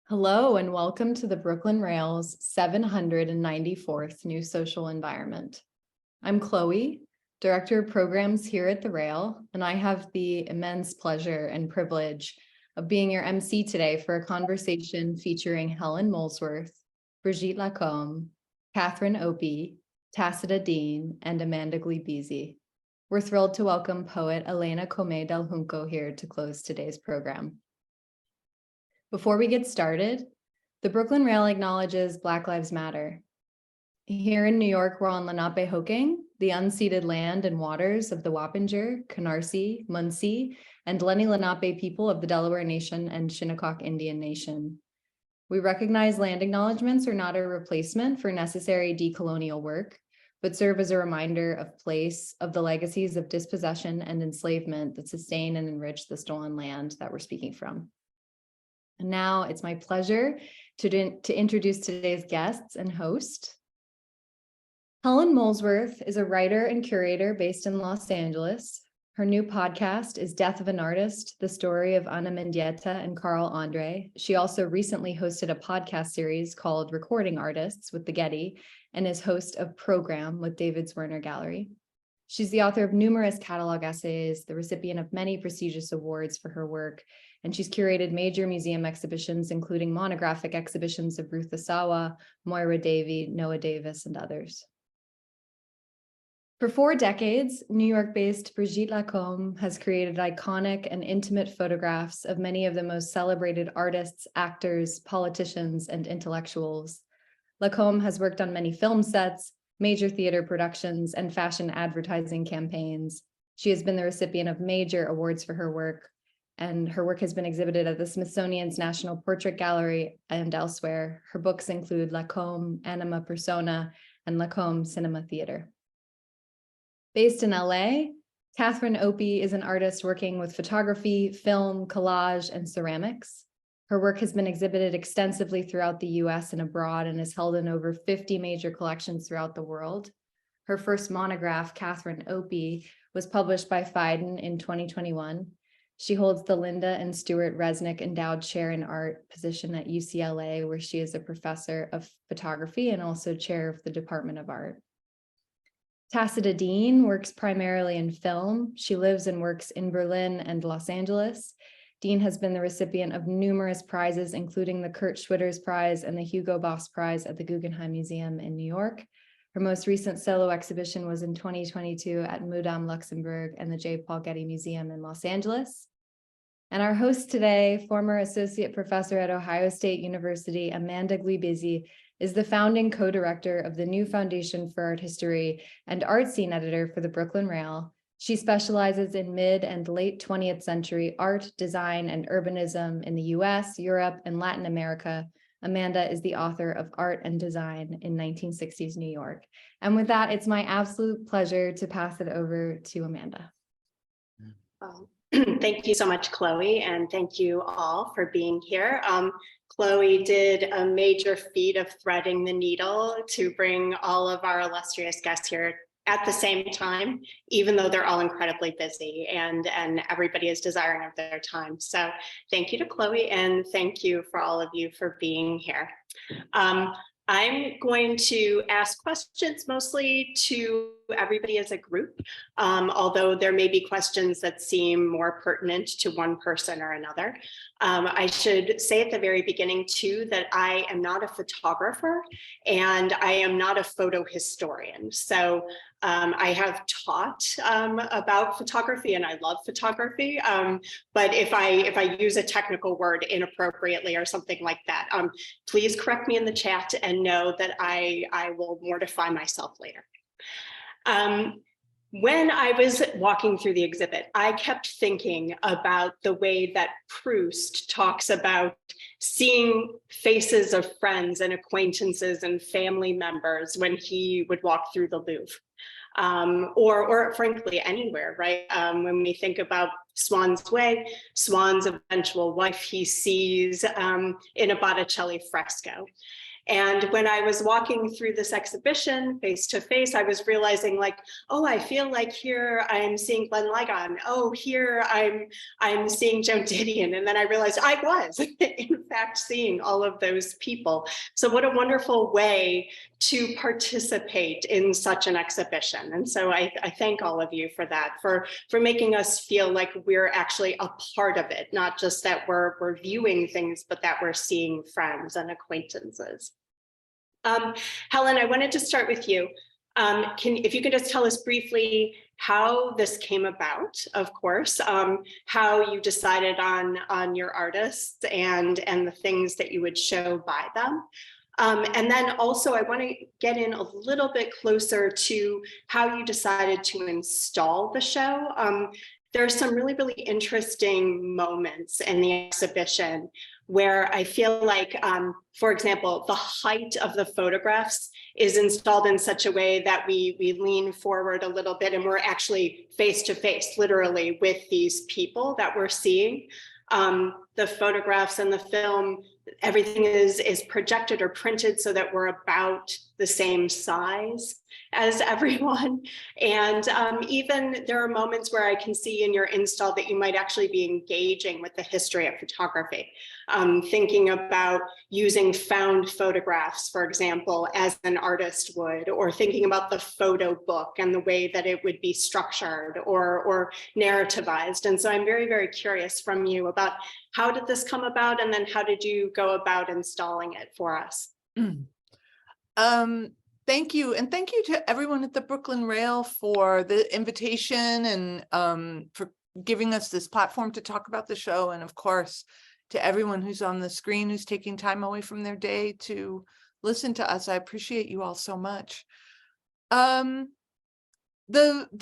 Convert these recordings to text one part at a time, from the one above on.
Hello and welcome to the Brooklyn Rail's 794th New Social Environment. I'm Chloe, Director of Programs here at the Rail, and I have the immense pleasure and privilege of being your MC today for a conversation featuring Helen Molesworth, Brigitte Lacombe, Catherine Opie, Tacita Dean, and Amanda Gluibizzi. We're thrilled to welcome poet Elena Comay del Junco here to close today's program. Before we get started, the Brooklyn Rail acknowledges Black Lives Matter. Here in New York, we're on Lenapehoking, the unceded land and waters of the Wappinger, Canarsie, Munsee, and Lenni Lenape people of the Delaware Nation and Shinnecock Indian Nation. We recognize land acknowledgements are not a replacement for necessary decolonial work, but serve as a reminder of place of the legacies of dispossession and enslavement that sustain and enrich the stolen land that we're speaking from. And now it's my pleasure to introduce today's guests and host. Helen Molesworth is a writer and curator based in Los Angeles. Her new podcast is Death of an Artist, the story of Ana Mendieta and Carl Andre. She also recently hosted a podcast series called Recording Artists with the Getty and is host of Program with David Zwirner Gallery. She's the author of numerous catalog essays, the recipient of many prestigious awards for her work, and she's curated major museum exhibitions, including monographic exhibitions of Ruth Asawa, Moyra Davey, Noah Davis, and others. For 4 decades, New York-based Brigitte Lacombe has created iconic and intimate photographs of many of the most celebrated artists, actors, politicians, and intellectuals. Lacombe has worked on many film sets, major theater productions, and fashion advertising campaigns. She has been the recipient of major awards for her work, and her work has been exhibited at the Smithsonian's National Portrait Gallery and elsewhere. Her books include Lacombe, Anima Persona, and Lacombe Cinema Theater. Based in LA, Catherine Opie is an artist working with photography, film, collage, and ceramics. Her work has been exhibited extensively throughout the US and abroad and is held in over 50 major collections throughout the world. Her first monograph, Catherine Opie, was published by Phaidon in 2021. She holds the Linda and Stuart Resnick Endowed Chair in Art position at UCLA, where she is a professor of photography and also chair of the Department of Art. Tacita Dean works primarily in film. She lives and works in Berlin and Los Angeles. Dean has been the recipient of numerous prizes, including the Kurt Schwitters Prize and the Hugo Boss Prize at the Guggenheim Museum in New York. Her most recent solo exhibition was in 2022 at Mudam Luxembourg and the J. Paul Getty Museum in Los Angeles. And our host today, former associate professor at Ohio State University, Amanda Gluibizzi, is the founding co-director of the New Foundation for Art History and art scene editor for the Brooklyn Rail. She specializes in mid and late 20th century art, design, and urbanism in the US, Europe, and Latin America. Amanda is the author of Art and Design in 1960s New York. And with that, it's my absolute pleasure to pass it over to Amanda. Thank you so much, Chloe, and thank you all for being here. Chloe did a major feat of threading the needle to bring all of our illustrious guests here at the same time, even though they're all incredibly busy and everybody is desiring of their time. So thank you to Chloe, and thank you for all of you for being here. I'm going to ask questions mostly to everybody as a group, although there may be questions that seem more pertinent to one person or another. I should say at the very beginning too that I am not a photographer and I am not a photo historian. So I have taught about photography and I love photography, but if I use a technical word inappropriately or something like that, please correct me in the chat and know that I will mortify myself later. When I was walking through the exhibit, I kept thinking about the way that Proust talks about seeing faces of friends and acquaintances and family members when he would walk through the Louvre, or frankly, anywhere, right? When we think about Swann's Way, Swann's eventual wife he sees in a Botticelli fresco. And when I was walking through this exhibition face to face, I was realizing like, oh, I feel like here I'm seeing Glenn Ligon. Oh, here I'm seeing Joan Didion. And then I realized I was in fact seeing all of those people. So what a wonderful way to participate in such an exhibition. And so I thank all of you for that, for making us feel like we're actually a part of it, not just that we're viewing things, but that we're seeing friends and acquaintances. Helen, I wanted to start with you. If you could just tell us briefly how this came about, of course, how you decided on your artists and the things that you would show by them. And then also I want to get in a little bit closer to how you decided to install the show. There's some really, really interesting moments in the exhibition where I feel like, for example, the height of the photographs is installed in such a way that we lean forward a little bit and we're actually face to face, literally, with these people that we're seeing. The photographs and the film, everything is projected or printed so that we're about the same size as everyone. And even there are moments where I can see in your install that you might actually be engaging with the history of photography, thinking about using found photographs, for example, as an artist would, or thinking about the photo book and the way that it would be structured or narrativized. And so I'm very, very curious from you about how did this come about, and then how did you go about installing it for us? Thank you. And thank you to everyone at the Brooklyn Rail for the invitation and for giving us this platform to talk about the show. And of course, to everyone who's on the screen, who's taking time away from their day to listen to us. I appreciate you all so much. The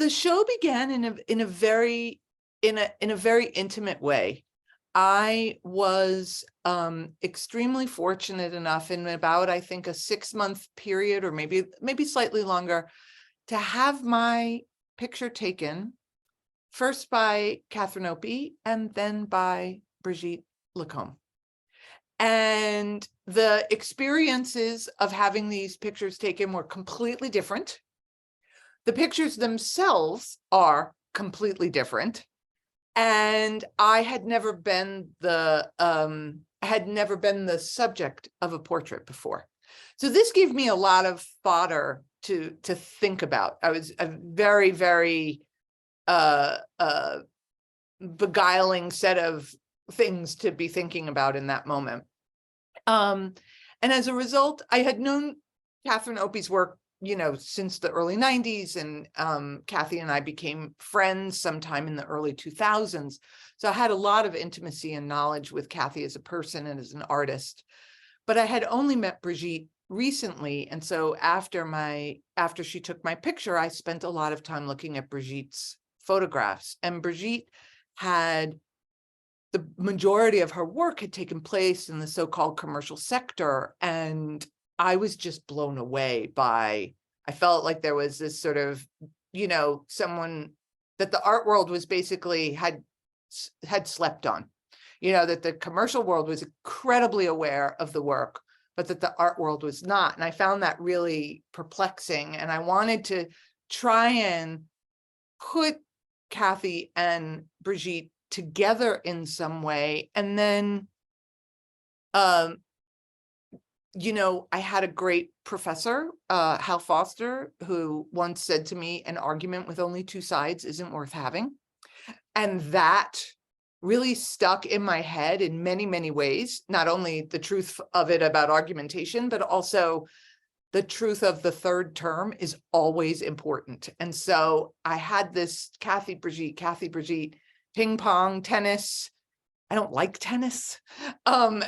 show began in a very intimate way. I was extremely fortunate enough in about, I think, a 6-month period, or maybe slightly longer, to have my picture taken first by Catherine Opie and then by Brigitte Lacombe. And the experiences of having these pictures taken were completely different. The pictures themselves are completely different. And I had never been the subject of a portrait before. So this gave me a lot of fodder to think about. I was a very, very beguiling set of things to be thinking about in that moment. And as a result, I had known Catherine Opie's work, since the early 90s, and Kathy and I became friends sometime in the early 2000s. So I had a lot of intimacy and knowledge with Kathy as a person and as an artist, but I had only met Brigitte recently. And so after she took my picture, I spent a lot of time looking at Brigitte's photographs, and Brigitte had the majority of her work had taken place in the so-called commercial sector. And I was just blown away by, I felt like there was this sort of, someone that the art world was basically had slept on, that the commercial world was incredibly aware of the work, but that the art world was not. And I found that really perplexing. And I wanted to try and put Kathy and Brigitte together in some way. And then, I had a great professor, Hal Foster, who once said to me, an argument with only 2 sides isn't worth having. And that really stuck in my head in many, many ways, not only the truth of it about argumentation, but also the truth of the third term is always important. And so I had this Kathy, Brigitte, ping pong, tennis. I don't like tennis. And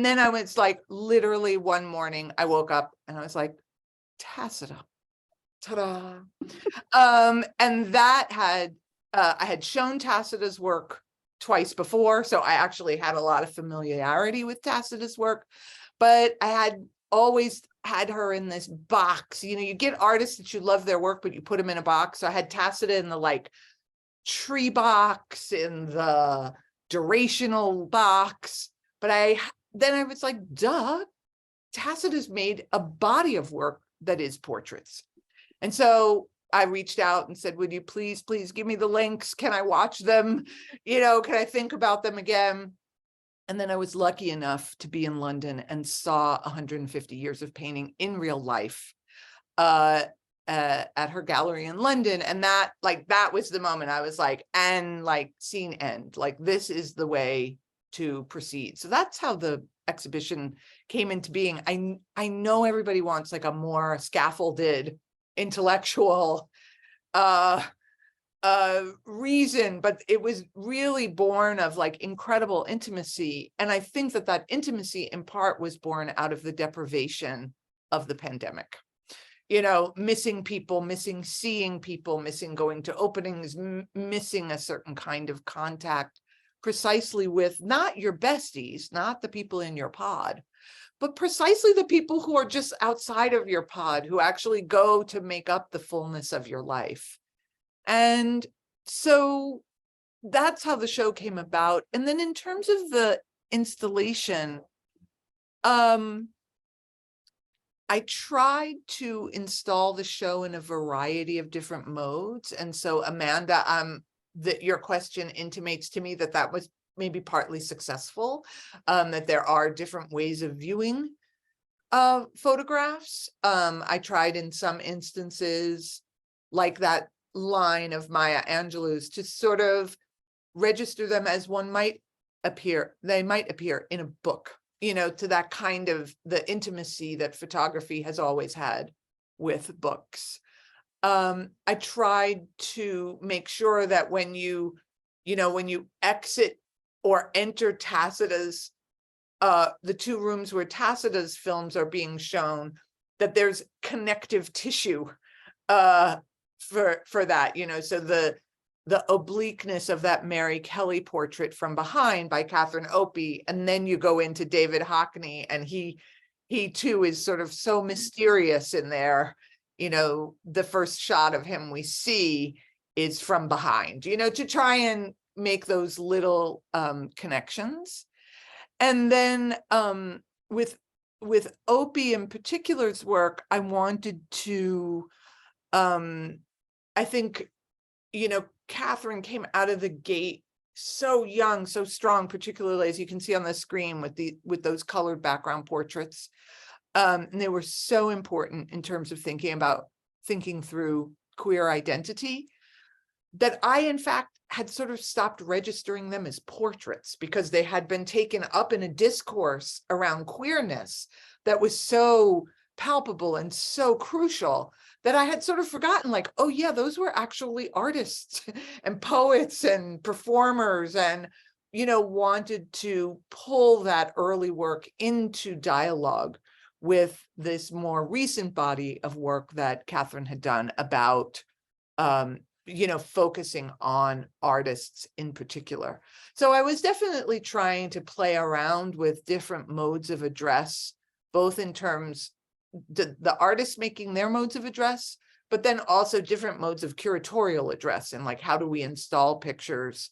then I was like, literally one morning I woke up and I was like, Tacita, ta-da. And that had, I had shown Tacita's work twice before. So I actually had a lot of familiarity with Tacita's work, but I had always had her in this box. You get artists that you love their work, but you put them in a box. So I had Tacita in the tree box, in the durational box. But then I was like, duh, Tacita's made a body of work that is portraits. And so I reached out and said, would you please give me the links? Can I watch them? Can I think about them again? And then I was lucky enough to be in London and saw 150 years of painting in real life at her gallery in London. And that was the moment I was like, and like scene end, like this is the way to proceed. So that's how the exhibition came into being. I know everybody wants like a more scaffolded intellectual reason, but it was really born of like incredible intimacy. And I think that intimacy in part was born out of the deprivation of the pandemic. Missing people, missing seeing people, missing going to openings, missing a certain kind of contact precisely with not your besties, not the people in your pod, but precisely the people who are just outside of your pod, who actually go to make up the fullness of your life. And so that's how the show came about. And then in terms of the installation, I tried to install the show in a variety of different modes. And so Amanda, that your question intimates to me that was maybe partly successful, that there are different ways of viewing photographs. I tried in some instances, like that line of Maya Angelou's, to sort of register them as they might appear in a book, to that kind of the intimacy that photography has always had with books. I tried to make sure that when you exit or enter Tacita's, the two rooms where Tacita's films are being shown, that there's connective tissue for that, so the obliqueness of that Mary Kelly portrait from behind by Catherine Opie, and then you go into David Hockney, and he too is sort of so mysterious in there. The first shot of him we see is from behind, to try and make those little connections. And then with Opie in particular's work, I wanted to, I think, Catherine came out of the gate so young, so strong, particularly as you can see on the screen with those colored background portraits. And they were so important in terms of thinking through queer identity, that I, in fact, had sort of stopped registering them as portraits because they had been taken up in a discourse around queerness that was so palpable and so crucial that I had sort of forgotten, like, oh yeah, those were actually artists and poets and performers, and, wanted to pull that early work into dialogue with this more recent body of work that Catherine had done about, focusing on artists in particular. So I was definitely trying to play around with different modes of address, both in terms the artists making their modes of address, but then also different modes of curatorial address, and like, how do we install pictures,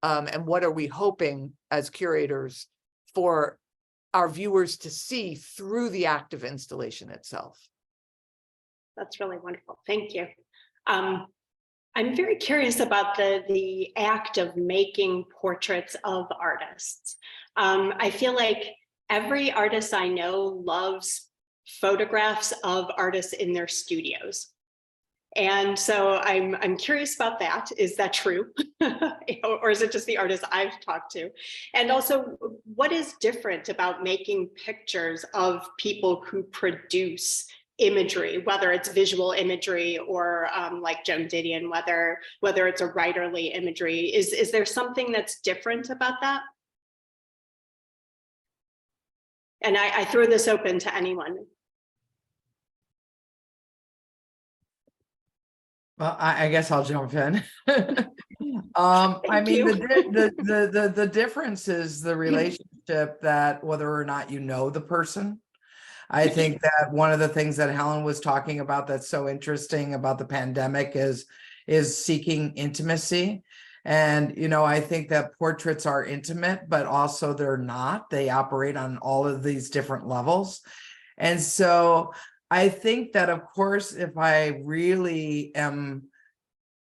and what are we hoping as curators for our viewers to see through the act of installation itself. That's really wonderful. Thank you. I'm very curious about the act of making portraits of artists. I feel like every artist I know loves photographs of artists in their studios. And so I'm curious about that. Is that true? Or is it just the artists I've talked to? And also, what is different about making pictures of people who produce imagery, whether it's visual imagery or like Joan Didion, whether it's a writerly imagery? Is there something that's different about that? And I throw this open to anyone. Well, I guess I'll jump in. I mean, the difference is the relationship, that whether or not you know the person. I think that one of the things that Helen was talking about that's so interesting about the pandemic is seeking intimacy. And, I think that portraits are intimate, but also they're not. They operate on all of these different levels. And so I think that, of course, if I really am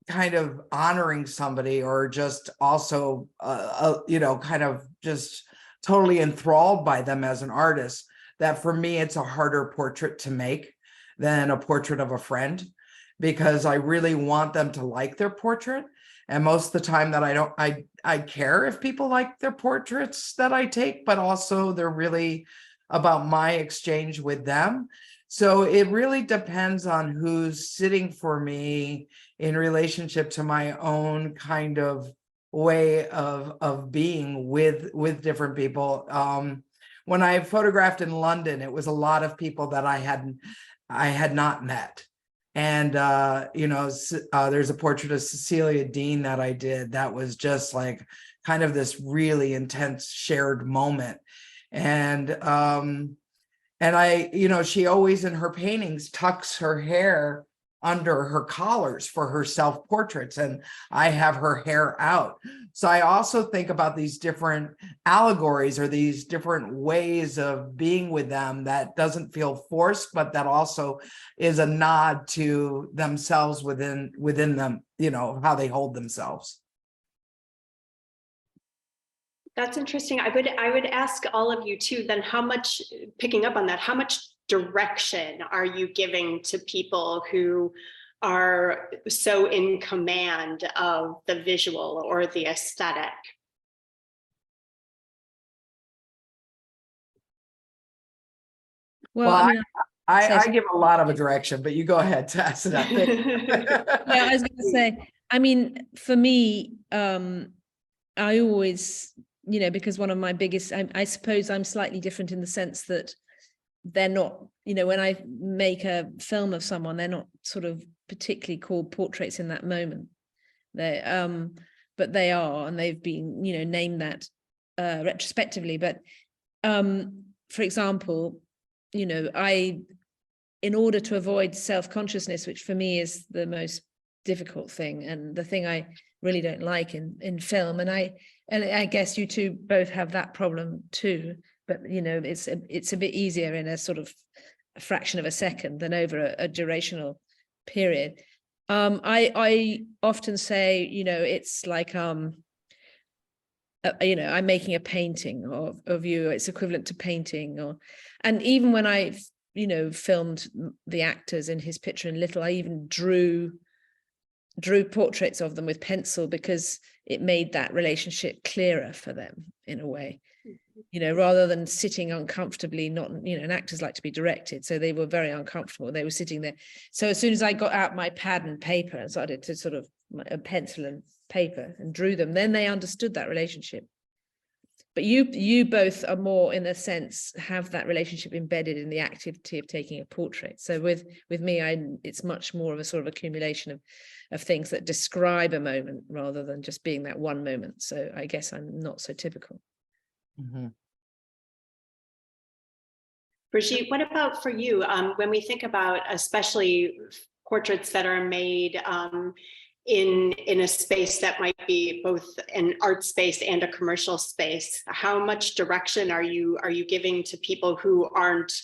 kind of honoring somebody, or just also, kind of just totally enthralled by them as an artist, that for me, it's a harder portrait to make than a portrait of a friend, because I really want them to like their portrait. And most of the time that I care if people like their portraits that I take, but also they're really about my exchange with them. So it really depends on who's sitting for me in relationship to my own kind of way of being with different people. When I photographed in London, it was a lot of people that I had not met. And, there's a portrait of Cecilia Dean that I did that was just like kind of this really intense shared moment. And she always in her paintings tucks her hair under her collars for her self-portraits, and I have her hair out. So I also think about these different allegories or these different ways of being with them that doesn't feel forced, but that also is a nod to themselves within them, how they hold themselves. That's interesting. I would ask all of you too, then how much, picking up on that, how much direction are you giving to people who are so in command of the visual or the aesthetic? Well, I give a lot of a direction, but you go ahead, Tacita. Yeah, I was going to say, for me, I always, because one of my biggest, I suppose I'm slightly different in the sense that they're not, when I make a film of someone, they're not sort of particularly called portraits in that moment. But they are, and they've been, named that retrospectively. But for example, in order to avoid self-consciousness, which for me is the most difficult thing and the thing I really don't like in film, and I guess you two both have that problem too, but it's a bit easier in a sort of a fraction of a second than over a durational period. I often say, it's like I'm making a painting of you. It's equivalent to painting, and even when I filmed the actors in His Picture in Little, I even drew portraits of them with pencil because it made that relationship clearer for them in a way, rather than sitting uncomfortably, not, and actors like to be directed. So they were very uncomfortable. They were sitting there. So as soon as I got out my pad and paper and started to sort of a pencil and paper and drew them, then they understood that relationship. But you both are more, in a sense, have that relationship embedded in the activity of taking a portrait. So with me, it's much more of a sort of accumulation of things that describe a moment rather than just being that one moment. So I guess I'm not so typical. Mm-hmm. Brigitte, what about for you? When we think about especially portraits that are made in a space that might be both an art space and a commercial space, how much direction are you giving to people who aren't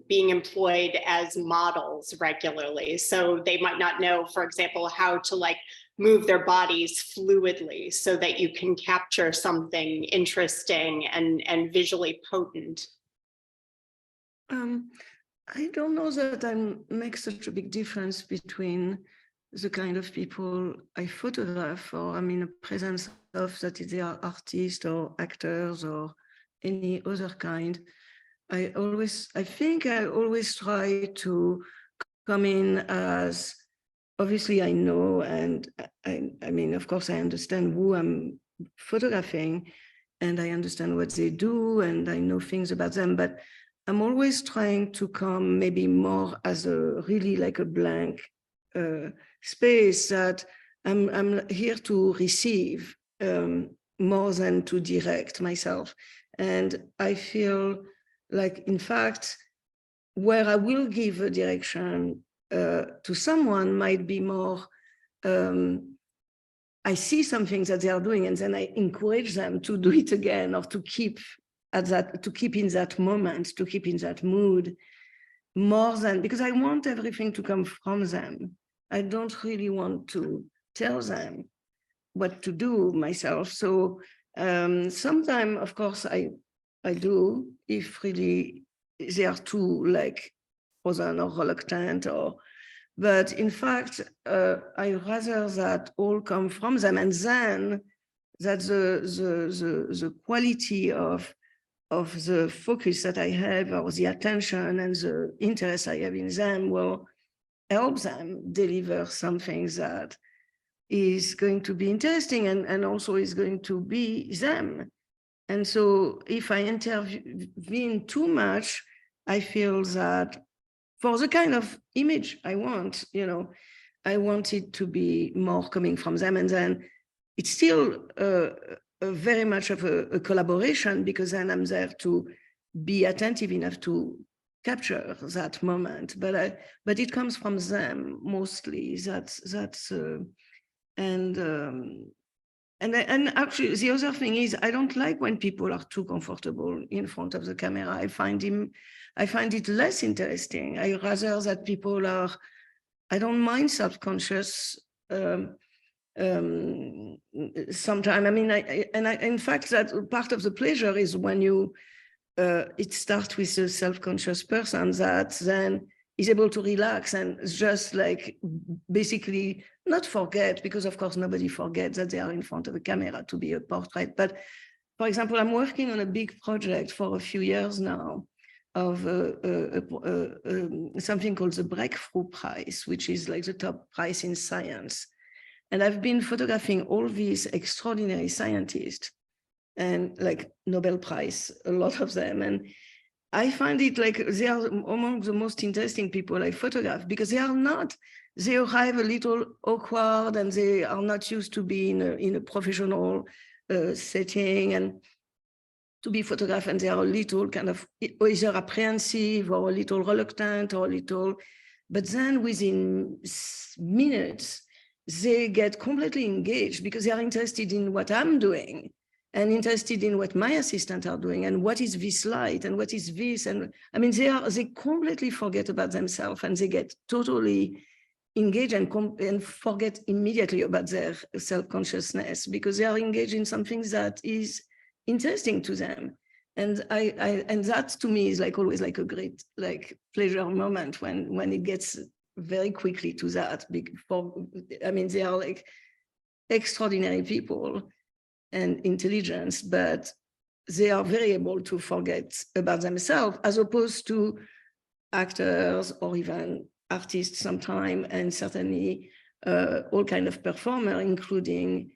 being employed as models regularly? So they might not know, for example, how to move their bodies fluidly so that you can capture something interesting and visually potent. I don't know that I make such a big difference between the kind of people I photograph, or a presence of, that they are artists or actors or any other kind. I think I always try to come in as, obviously I know, and of course I understand who I'm photographing and I understand what they do and I know things about them, but I'm always trying to come maybe more as really like a blank space, that I'm here to receive more than to direct myself. And I feel like, in fact, where I will give a direction to someone might be more, I see something that they are doing and then I encourage them to do it again or to keep at that, to keep in that moment, to keep in that mood, more than, because I want everything to come from them. I don't really want to tell them what to do myself. So sometimes, of course, I do, if really they are too like frozen or reluctant, or, but in fact, I rather that all come from them, and then that the quality of the focus that I have, or the attention and the interest I have in them, will help them deliver something that is going to be interesting and also is going to be them. And so if I intervene too much, I feel that for the kind of image I want, I want it to be more coming from them. And then it's still very much of a collaboration, because then I'm there to be attentive enough to capture that moment. But it comes from them mostly. And actually, the other thing is, I don't like when people are too comfortable in front of the camera. I find it less interesting. I rather that people are, I don't mind self-conscious sometimes. I mean, in fact, that part of the pleasure is when it starts with a self-conscious person that then is able to relax and just like basically not forget, because of course nobody forgets that they are in front of a camera to be a portrait. But for example, I'm working on a big project for a few years now of something called the Breakthrough Prize, which is like the top prize in science. And I've been photographing all these extraordinary scientists and like Nobel Prize, a lot of them. And I find it like they are among the most interesting people I photograph, because they arrive a little awkward and they are not used to be in a professional setting and to be photographed, and they are a little kind of either apprehensive or a little reluctant or a little, but then within minutes, they get completely engaged because they are interested in what I'm doing and interested in what my assistants are doing and what is this light and what is this. And I mean, they completely forget about themselves and they get totally engaged and forget immediately about their self-consciousness because they are engaged in something that is interesting to them. And and that to me is like always like a great like pleasure moment when it gets very quickly to that. I mean, they are like extraordinary people and intelligence, but they are very able to forget about themselves, as opposed to actors or even artists sometimes, and certainly all kind of performer, including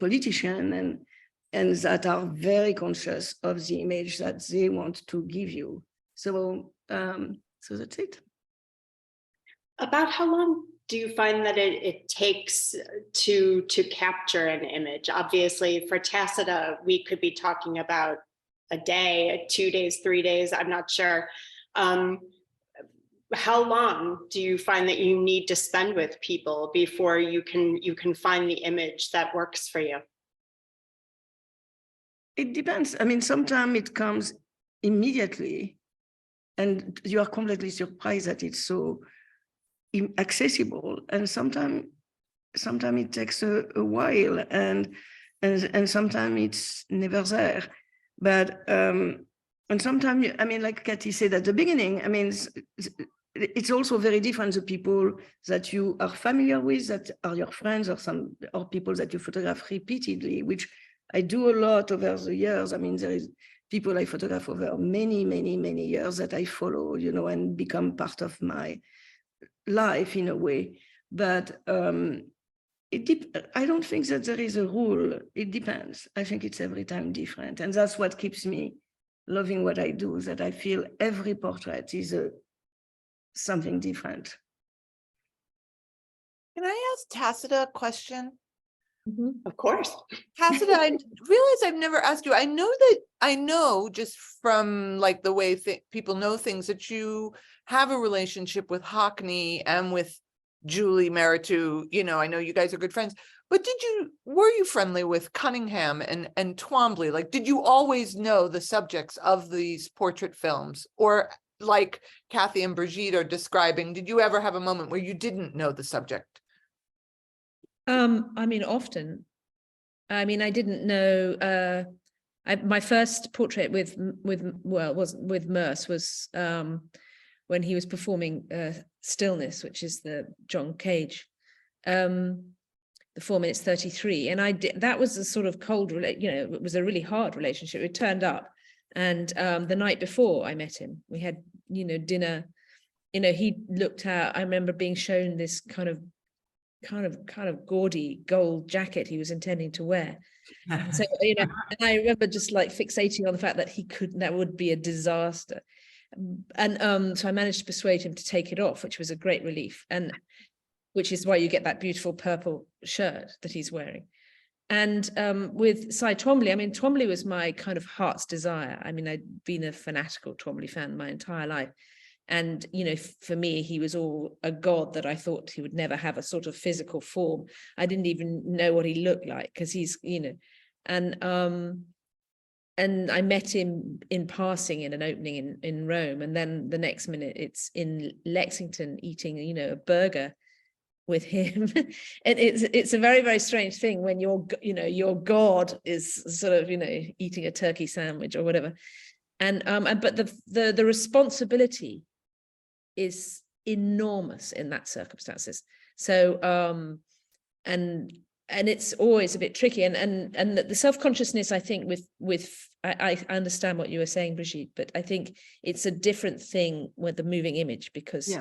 politicians, and that are very conscious of the image that they want to give you. So that's it. About how long do you find that it takes to capture an image? Obviously, for Tacita, we could be talking about a day, 2 days, 3 days, I'm not sure. How long do you find that you need to spend with people before you can find the image that works for you? It depends. I mean, sometimes it comes immediately and you are completely surprised that it's so accessible, and sometimes it takes a while, and sometimes it's never there. But and sometimes, I mean, like Cathy said at the beginning, I mean, it's also very different, the people that you are familiar with, that are your friends, or people that you photograph repeatedly, which I do a lot over the years. I mean, there is people I photograph over many years that I follow, and become part of my life in a way. But I don't think that there is a rule. It depends. I think it's every time different, and that's what keeps me loving what I do, that I feel every portrait is something different. Can I ask Tacita a question? Mm-hmm. Of course. Tacita, I realize I've never asked you. I know just from like the way people know things, that you have a relationship with Hockney and with Julie Meritou. I know you guys are good friends. But were you friendly with Cunningham and Twombly? Like, did you always know the subjects of these portrait films? Or like Kathy and Brigitte are describing, did you ever have a moment where you didn't know the subject? I mean, often. I mean, I didn't know. My first portrait with Merce was when he was performing Stillness, which is the John Cage, the 4 minutes 33, and that was a sort of cold, it was a really hard relationship. It turned up, and the night before I met him, we had dinner. He looked at. I remember being shown this kind of gaudy gold jacket he was intending to wear. So and I remember just like fixating on the fact that that would be a disaster, and so I managed to persuade him to take it off, which was a great relief, and which is why you get that beautiful purple shirt that he's wearing. And with Cy Twombly, I mean, Twombly was my kind of heart's desire. I mean, I'd been a fanatical Twombly fan my entire life. And, for me, he was all a god that I thought he would never have a sort of physical form. I didn't even know what he looked like, because he's, and I met him in passing in an opening in Rome. And then the next minute it's in Lexington eating, a burger with him. And it's a very, very strange thing when your god is sort of, eating a turkey sandwich or whatever. And but the responsibility is enormous in that circumstances. So and it's always a bit tricky, and the self-consciousness, I think, with I understand what you were saying, Brigitte, but I think it's a different thing with the moving image, because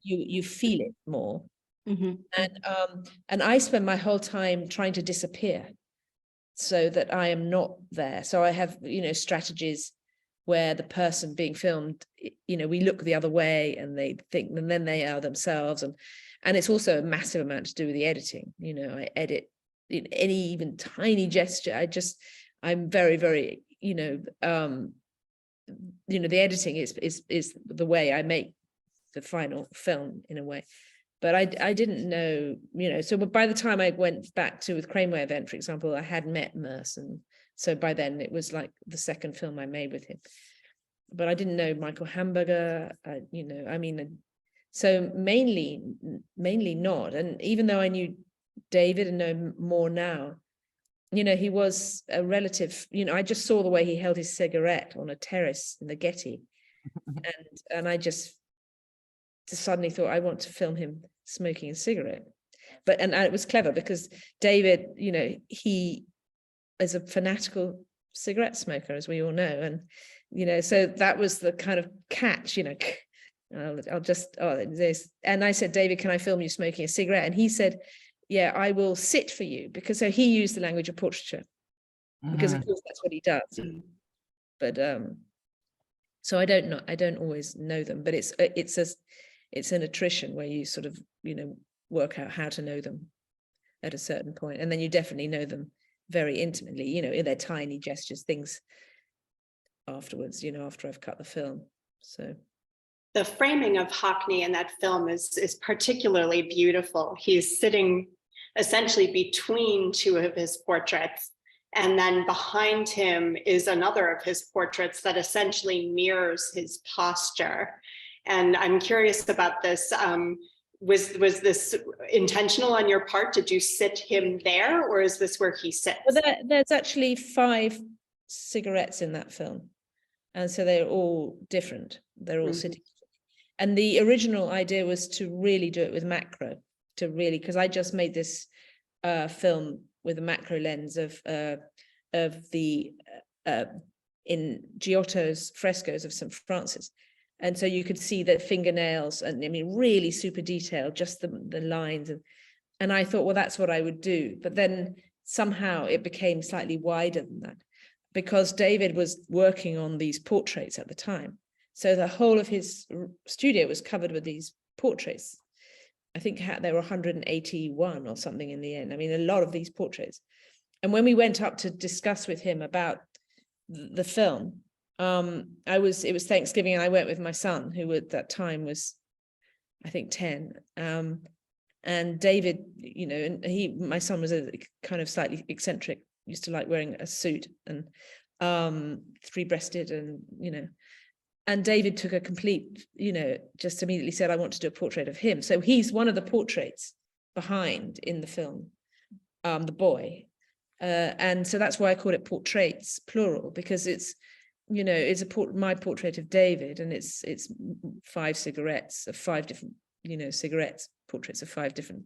you feel it more. Mm-hmm. And I spend my whole time trying to disappear so that I am not there. So I have strategies where the person being filmed, we look the other way and they think, and then they are themselves. And it's also a massive amount to do with the editing. I edit any even tiny gesture. I'm very, very, the editing is the way I make the final film in a way. But I didn't know, so by the time I went back to with Craneway Event, for example, I had met Merce, and so by then it was like the second film I made with him. But I didn't know Michael Hamburger, so mainly not. And even though I knew David and know more now, he was a relative, I just saw the way he held his cigarette on a terrace in the Getty. And I just suddenly thought, I want to film him smoking a cigarette. And it was clever because David, he is a fanatical cigarette smoker, as we all know. And, so that was the kind of catch, I'll just, this. And I said, David, can I film you smoking a cigarette? And he said, yeah, I will sit for you, because so he used the language of portraiture, because of course that's what he does. But so I don't always know them, but it's an attrition where you sort of, work out how to know them at a certain point. And then you definitely know them very intimately, in their tiny gestures, things afterwards, after I've cut the film. So the framing of Hockney in that film is particularly beautiful. He's sitting essentially between two of his portraits, and then behind him is another of his portraits that essentially mirrors his posture. And I'm curious about this. Was this intentional on your part? Did you sit him there, or is this where he sits? Well, there's actually 5 cigarettes in that film, and so they're all different. They're all sitting. And the original idea was to really do it with macro, because I just made this film with a macro lens of the in Giotto's frescoes of St. Francis. And so you could see the fingernails, and I mean, really super detailed, just the lines. And I thought, well, that's what I would do. But then somehow it became slightly wider than that, because David was working on these portraits at the time. So the whole of his studio was covered with these portraits. I think there were 181 or something in the end. I mean, a lot of these portraits. And when we went up to discuss with him about the film, it was Thanksgiving, and I went with my son, who at that time was, I think, 10. And David, you know, and my son was a kind of slightly eccentric, used to like wearing a suit and three-breasted, and, you know, and David took a complete, you know, just immediately said, I want to do a portrait of him. So he's one of the portraits behind in the film, the boy. And so that's why I call it portraits, plural, because it's, you know, it's my portrait of David, and it's 5 cigarettes of 5 different, you know, portraits of 5 different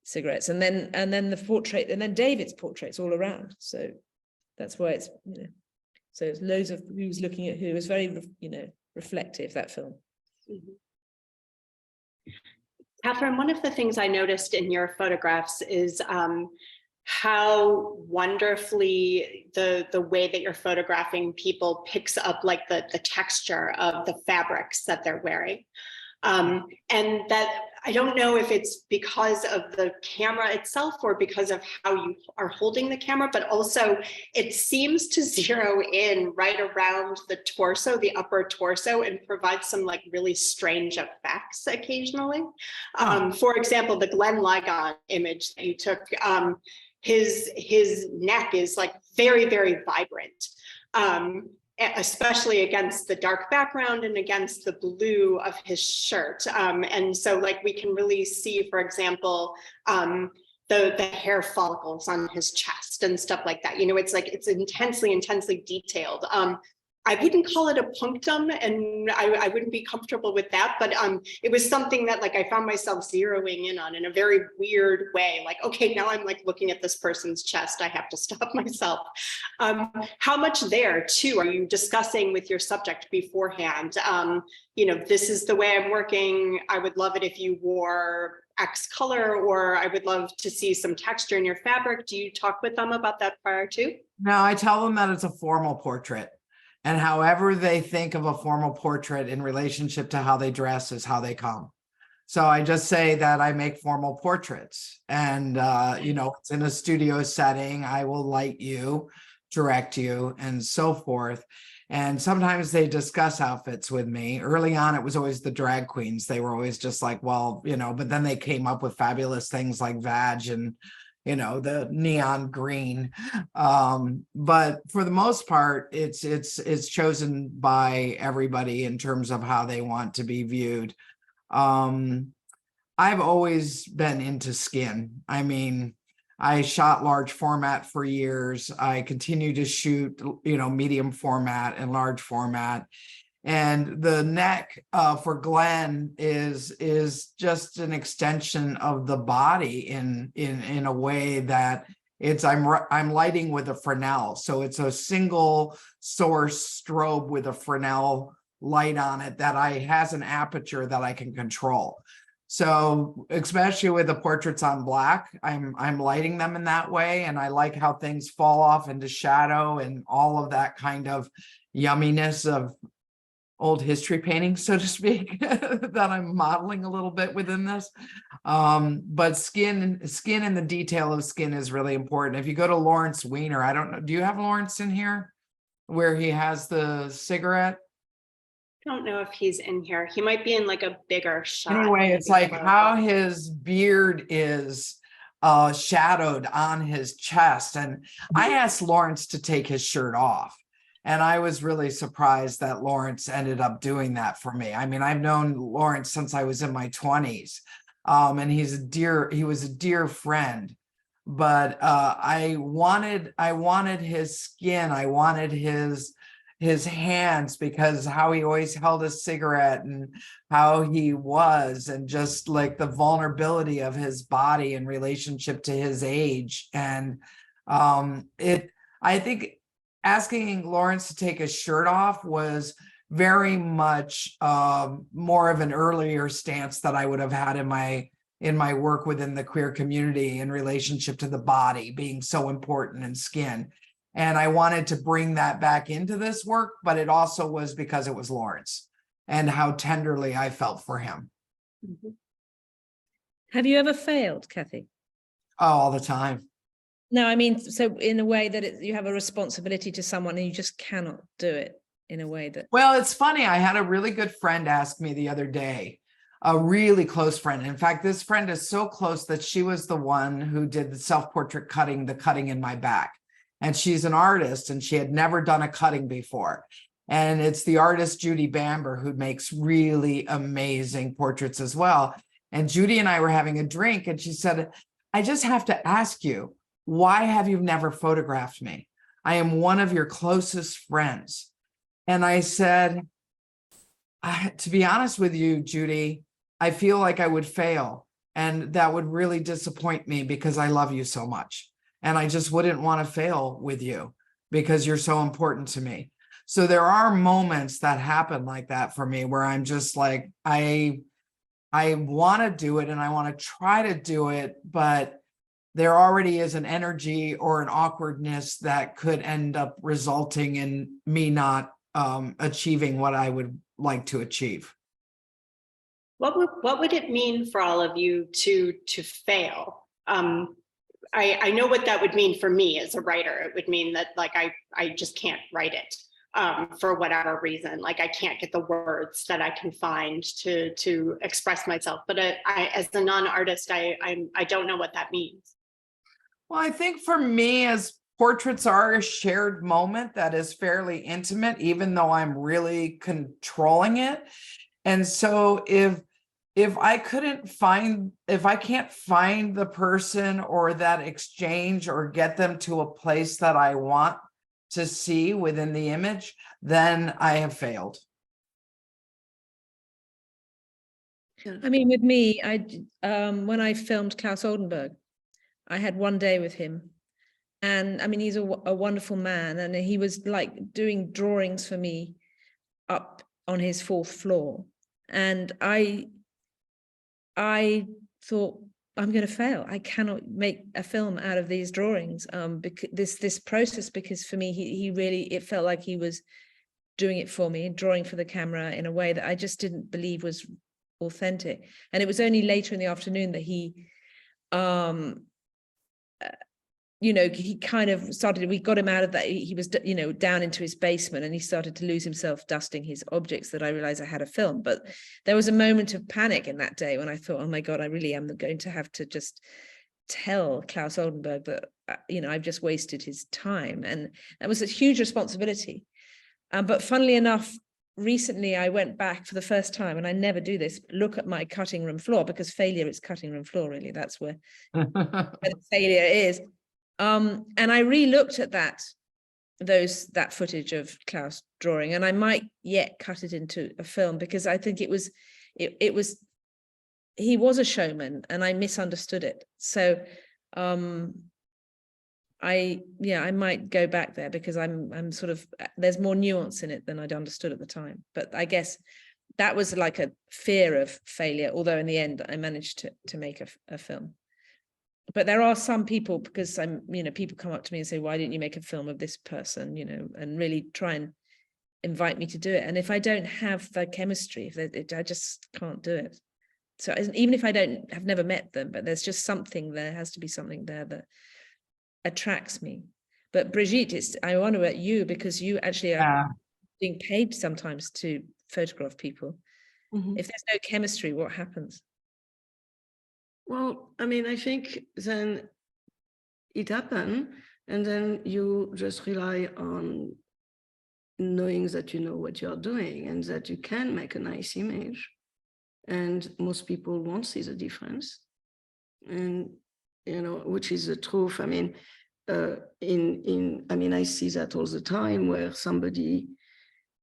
cigarettes, and then the portrait, and then David's portraits all around. So that's why it's, you know, so it's loads of who's looking at who. It was very, you know, reflective, that film. Mm-hmm. Catherine, one of the things I noticed in your photographs is how wonderfully the way that you're photographing people picks up like the texture of the fabrics that they're wearing. And that, I don't know if it's because of the camera itself or because of how you are holding the camera, but also it seems to zero in right around the torso, the upper torso, and provide some like really strange effects occasionally. For example, the Glenn Ligon image that you took, his neck is like very, very vibrant. Especially against the dark background and against the blue of his shirt. And so like we can really see, for example, the hair follicles on his chest and stuff like that. You know, it's like, it's intensely detailed. I wouldn't call it a punctum, and I wouldn't be comfortable with that, but it was something that like I found myself zeroing in on in a very weird way. Like, okay, now I'm like looking at this person's chest, I have to stop myself. How much there too are you discussing with your subject beforehand? You know, this is the way I'm working. I would love it if you wore X color, or I would love to see some texture in your fabric. Do you talk with them about that prior to? No, I tell them that it's a formal portrait. And however they think of a formal portrait in relationship to how they dress is how they come. So I just say that I make formal portraits, and, you know, it's in a studio setting. I will light you, direct you, and so forth. And sometimes they discuss outfits with me. Early on, it was always the drag queens. They were always just like, well, you know, but then they came up with fabulous things like Vag and, you know, the neon green. But for the most part, it's chosen by everybody in terms of how they want to be viewed. I've always been into skin. I mean, I shot large format for years. I continue to shoot, you know, medium format and large format. And the neck for Glenn is just an extension of the body in a way that it's I'm lighting with a Fresnel, so it's a single source strobe with a Fresnel light on it that has an aperture that I can control. So especially with the portraits on black, I'm lighting them in that way, and I like how things fall off into shadow and all of that kind of yumminess of old history painting, so to speak, that I'm modeling a little bit within this. But skin and the detail of skin is really important. If you go to Lawrence Weiner, I don't know, do you have Lawrence in here where he has the cigarette? I don't know if he's in here. He might be in like a bigger shot. Anyway, it's like how his beard is shadowed on his chest. And I asked Lawrence to take his shirt off. And I was really surprised that Lawrence ended up doing that for me. I mean, I've known Lawrence since I was in my 20s, and he was a dear friend. But I wanted his skin, I wanted his hands, because how he always held a cigarette and how he was, and just like the vulnerability of his body in relationship to his age. And I think asking Lawrence to take his shirt off was very much more of an earlier stance that I would have had in my work within the queer community in relationship to the body being so important in skin. And I wanted to bring that back into this work, but it also was because it was Lawrence and how tenderly I felt for him. Mm-hmm. Have you ever failed, Kathy? Oh, all the time. No, I mean, so in a way that you have a responsibility to someone and you just cannot do it in a way that... Well, it's funny. I had a really good friend ask me the other day, a really close friend. In fact, this friend is so close that she was the one who did the self-portrait cutting, the cutting in my back. And she's an artist and she had never done a cutting before. And it's the artist Judy Bamber who makes really amazing portraits as well. And Judy and I were having a drink and she said, I just have to ask you, why have you never photographed me? I am one of your closest friends. And I said, to be honest with you, Judy, I feel like I would fail. And that would really disappoint me because I love you so much. And I just wouldn't want to fail with you because you're so important to me. So there are moments that happen like that for me where I'm just like, I want to do it and I want to try to do it, but there already is an energy or an awkwardness that could end up resulting in me not achieving what I would like to achieve. What would it mean for all of you to fail? I know what that would mean for me as a writer. It would mean that like I just can't write it for whatever reason. Like I can't get the words that I can find to express myself. But I as a non-artist, I don't know what that means. Well, I think for me, as portraits are a shared moment that is fairly intimate, even though I'm really controlling it. And so if I can't find the person or that exchange or get them to a place that I want to see within the image, then I have failed. I mean, with me, when I filmed Klaus Oldenburg, I had one day with him. And I mean, he's a wonderful man. And he was like doing drawings for me up on his 4th floor. And I thought, I'm going to fail. I cannot make a film out of these drawings. Because this process, because for me, he really, it felt like he was doing it for me, drawing for the camera in a way that I just didn't believe was authentic. And it was only later in the afternoon that he, he kind of started, we got him out of that. He was, down into his basement and he started to lose himself dusting his objects, that I realized I had a film. But there was a moment of panic in that day when I thought, oh my God, I really am going to have to just tell Klaus Oldenburg that, I've just wasted his time. And that was a huge responsibility. But funnily enough, recently I went back for the first time, and I never do this, look at my cutting room floor, because failure is cutting room floor, really. That's where the failure is. And I re-looked at that footage of Klaus drawing, and I might yet cut it into a film, because I think he was a showman and I misunderstood it. So I might go back there, because I'm sort of, there's more nuance in it than I'd understood at the time. But I guess that was like a fear of failure, although in the end I managed to make a film. But there are some people, because people come up to me and say, why didn't you make a film of this person, and really try and invite me to do it. And if I don't have the chemistry, I just can't do it. So even if I've never met them, but there's just something, there has to be something there that attracts me. But Brigitte, I wonder about you, because you actually are being paid sometimes to photograph people. Mm-hmm. If there's no chemistry, what happens? Well, I mean, I think then it happened, and then you just rely on knowing that you know what you're doing and that you can make a nice image. And most people won't see the difference. And, which is the truth. I mean, I see that all the time, where somebody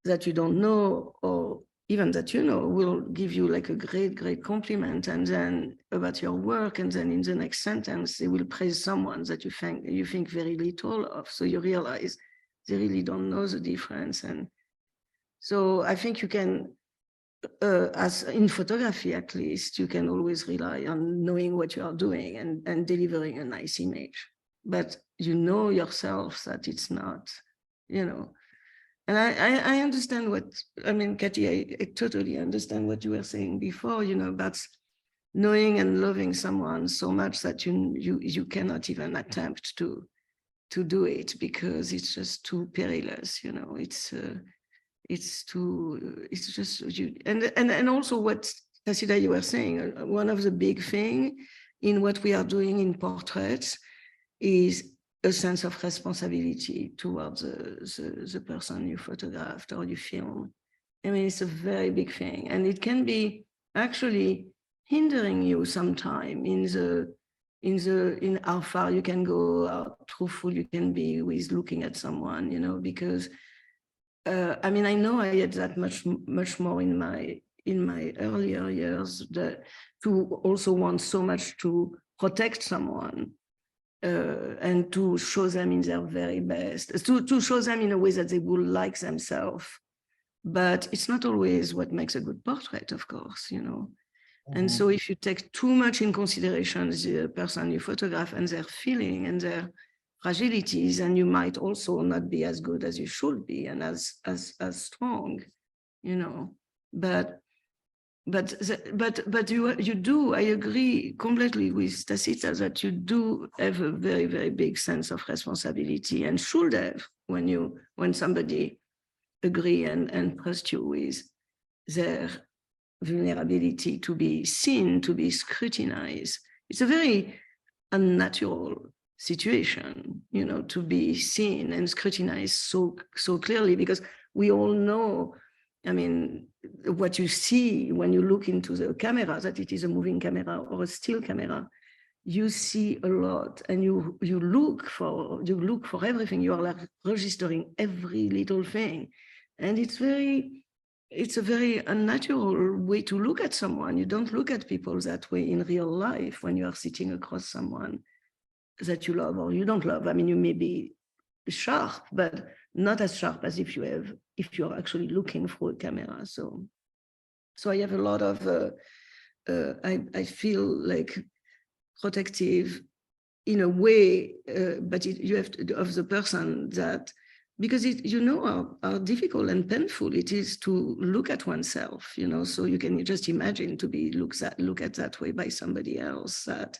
that you don't know, or even that will give you like a great compliment, and then about your work, and then in the next sentence they will praise someone that you think very little of. So you realize they really don't know the difference. And so I think you can, as in photography at least, you can always rely on knowing what you are doing and delivering a nice image. But yourself that it's not, And I understand Katie, I totally understand what you were saying before, about knowing and loving someone so much that you cannot even attempt to do it, because it's just too perilous, it's just you. And also what Tacita, you were saying, one of the big things in what we are doing in portraits is a sense of responsibility towards the person you photographed or you film. I mean, it's a very big thing, and it can be actually hindering you sometime in how far you can go, how truthful you can be with looking at someone, you know, because I mean, I know I had that much more in my earlier years, that to also want so much to protect someone and to show them in their very best, to show them in a way that they will like themselves. But it's not always what makes a good portrait, of course, you know. And so if you take too much in consideration the person you photograph and their feeling and their fragilities, and you might also not be as good as you should be and as strong, you know. But you do, I agree completely with Tacita that you do have a very, very big sense of responsibility, and should have when somebody agree and trust you with their vulnerability to be seen, to be scrutinized. It's a very unnatural situation, you know, to be seen and scrutinized so clearly, because we all know, I mean, what you see when you look into the camera, that it is a moving camera or a still camera, you see a lot, and you look for everything. You are like registering every little thing, and it's a very unnatural way to look at someone. You don't look at people that way in real life when you are sitting across someone that you love or you don't love. I mean, you may be sharp, but not as sharp as if you're actually looking through a camera. So I have a lot of, I feel like protective in a way, but you have to, of the person that, because you know how difficult and painful it is to look at oneself, you know, so you can just imagine to be looked at that way by somebody else that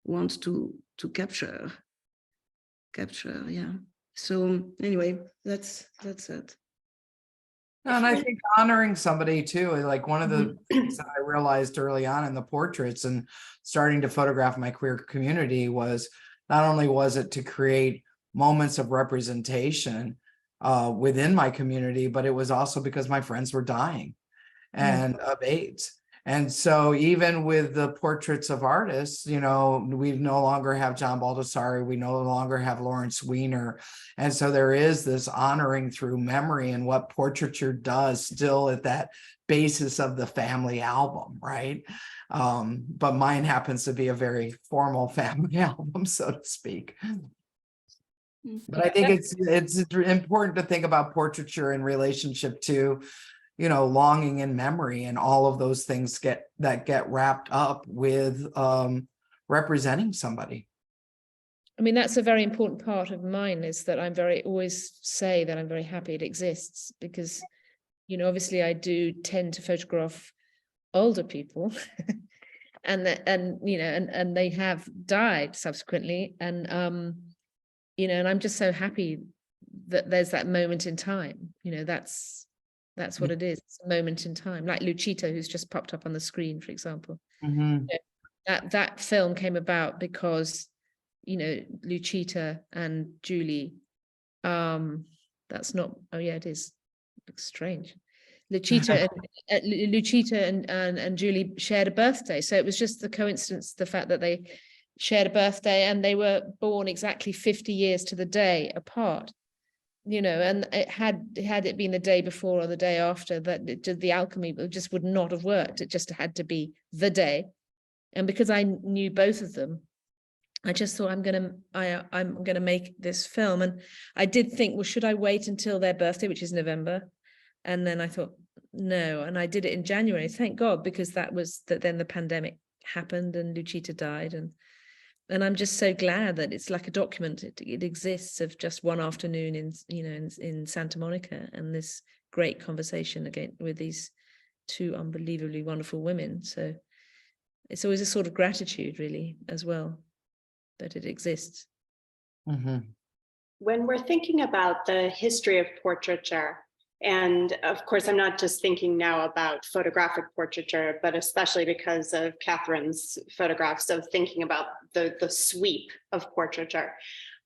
wants to capture, yeah. So anyway, that's it. And I think honoring somebody too, like one of the things that I realized early on in the portraits and starting to photograph my queer community was, not only was it to create moments of representation within my community, but it was also because my friends were dying and of AIDS. And so even with the portraits of artists, you know, we no longer have John Baldessari, we no longer have Lawrence Weiner. And so there is this honoring through memory, and what Portraiture does still at that basis of the family album, right? But mine happens to be a very formal family album, so to speak. But I think it's important to think about portraiture in relationship to, you know, longing and memory and all of those things get wrapped up with representing somebody. I mean, that's a very important part of mine, is that always say that I'm very happy it exists, because, you know, obviously I do tend to photograph older people and you know, and they have died subsequently. And, you know, and I'm just so happy that there's that moment in time, you know, that's what it is. It's a moment in time, like Lucita, who's just popped up on the screen, for example. You know, that film came about because, you know, Lucita and Julie, that's not, oh yeah, it is, looks strange. Lucita and Julie shared a birthday. So it was just the coincidence, the fact that they shared a birthday, and they were born exactly 50 years to the day apart. You know, and had it been the day before or the day after, that the alchemy just would not have worked. It just had to be the day. And because I knew both of them, I just thought I'm gonna make this film. And I did think, well, should I wait until their birthday, which is November? And then I thought, no. And I did it in January, thank God, because then the pandemic happened and Lucita died. And I'm just so glad that it's like a document. It exists of just one afternoon in Santa Monica, and this great conversation again with these two unbelievably wonderful women. So it's always a sort of gratitude, really, as well, that it exists. When we're thinking about the history of portraiture, And of course, I'm not just thinking now about photographic portraiture, but especially because of Catherine's photographs of thinking about the sweep of portraiture.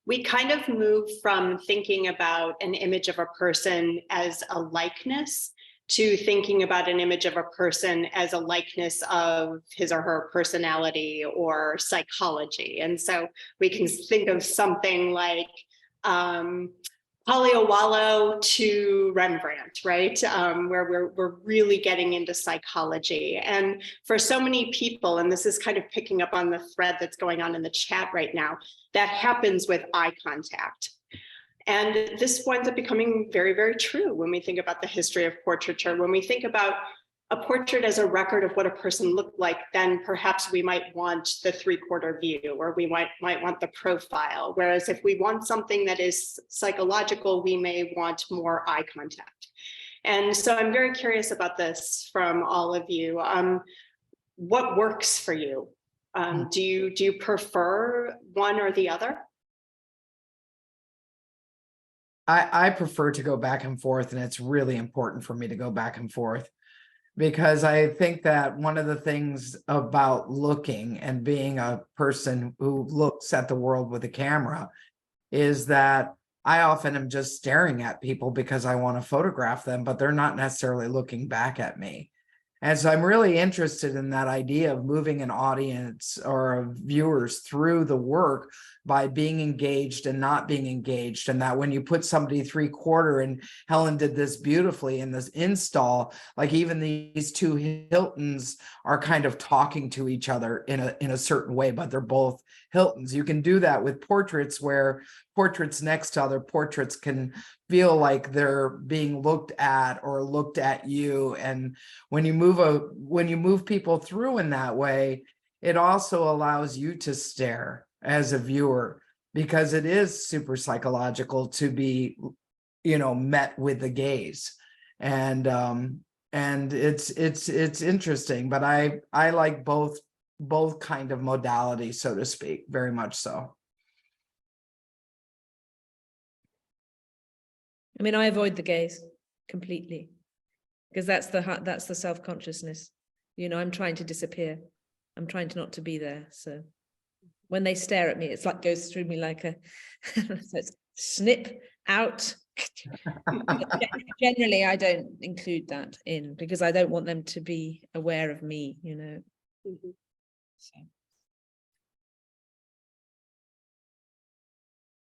We kind of move from thinking about an image of a person as a likeness to thinking about an image of a person as a likeness of his or her personality or psychology. And so we can think of something like Paleowallo to Rembrandt, right? Where we're really getting into psychology. And for so many people, and this is kind of picking up on the thread that's going on in the chat right now, that happens with eye contact. And this winds up becoming very, very true when we think about the history of portraiture. When we think about a portrait as a record of what a person looked like, then perhaps we might want the three-quarter view, or we might want the profile. Whereas if we want something that is psychological, we may want more eye contact. And so I'm very curious about this from all of you. What works for you? Do you prefer one or the other? I prefer to go back and forth, and it's really important for me to go back and forth, because I think that one of the things about looking and being a person who looks at the world with a camera is that I often am just staring at people because I want to photograph them, but they're not necessarily looking back at me. And so I'm really interested in that idea of moving an audience or viewers through the work by being engaged and not being engaged. And that when you put somebody three-quarter, and Helen did this beautifully in this install, like even these two Hiltons are kind of talking to each other in a certain way, but they're both Hiltons. You can do that with portraits, where portraits next to other portraits can feel like they're being looked at or looked at you. And when you move people through in that way, it also allows you to stare as a viewer, because it is super psychological to be, met with the gaze. And it's interesting, but I like both kind of modalities, so to speak, very much so. I mean, I avoid the gaze completely, because that's the self-consciousness. I'm trying to disappear. I'm trying to not to be there. So when they stare at me, it's like goes through me like a so it's snip out. Generally, I don't include that in, because I don't want them to be aware of me, Mm-hmm. So.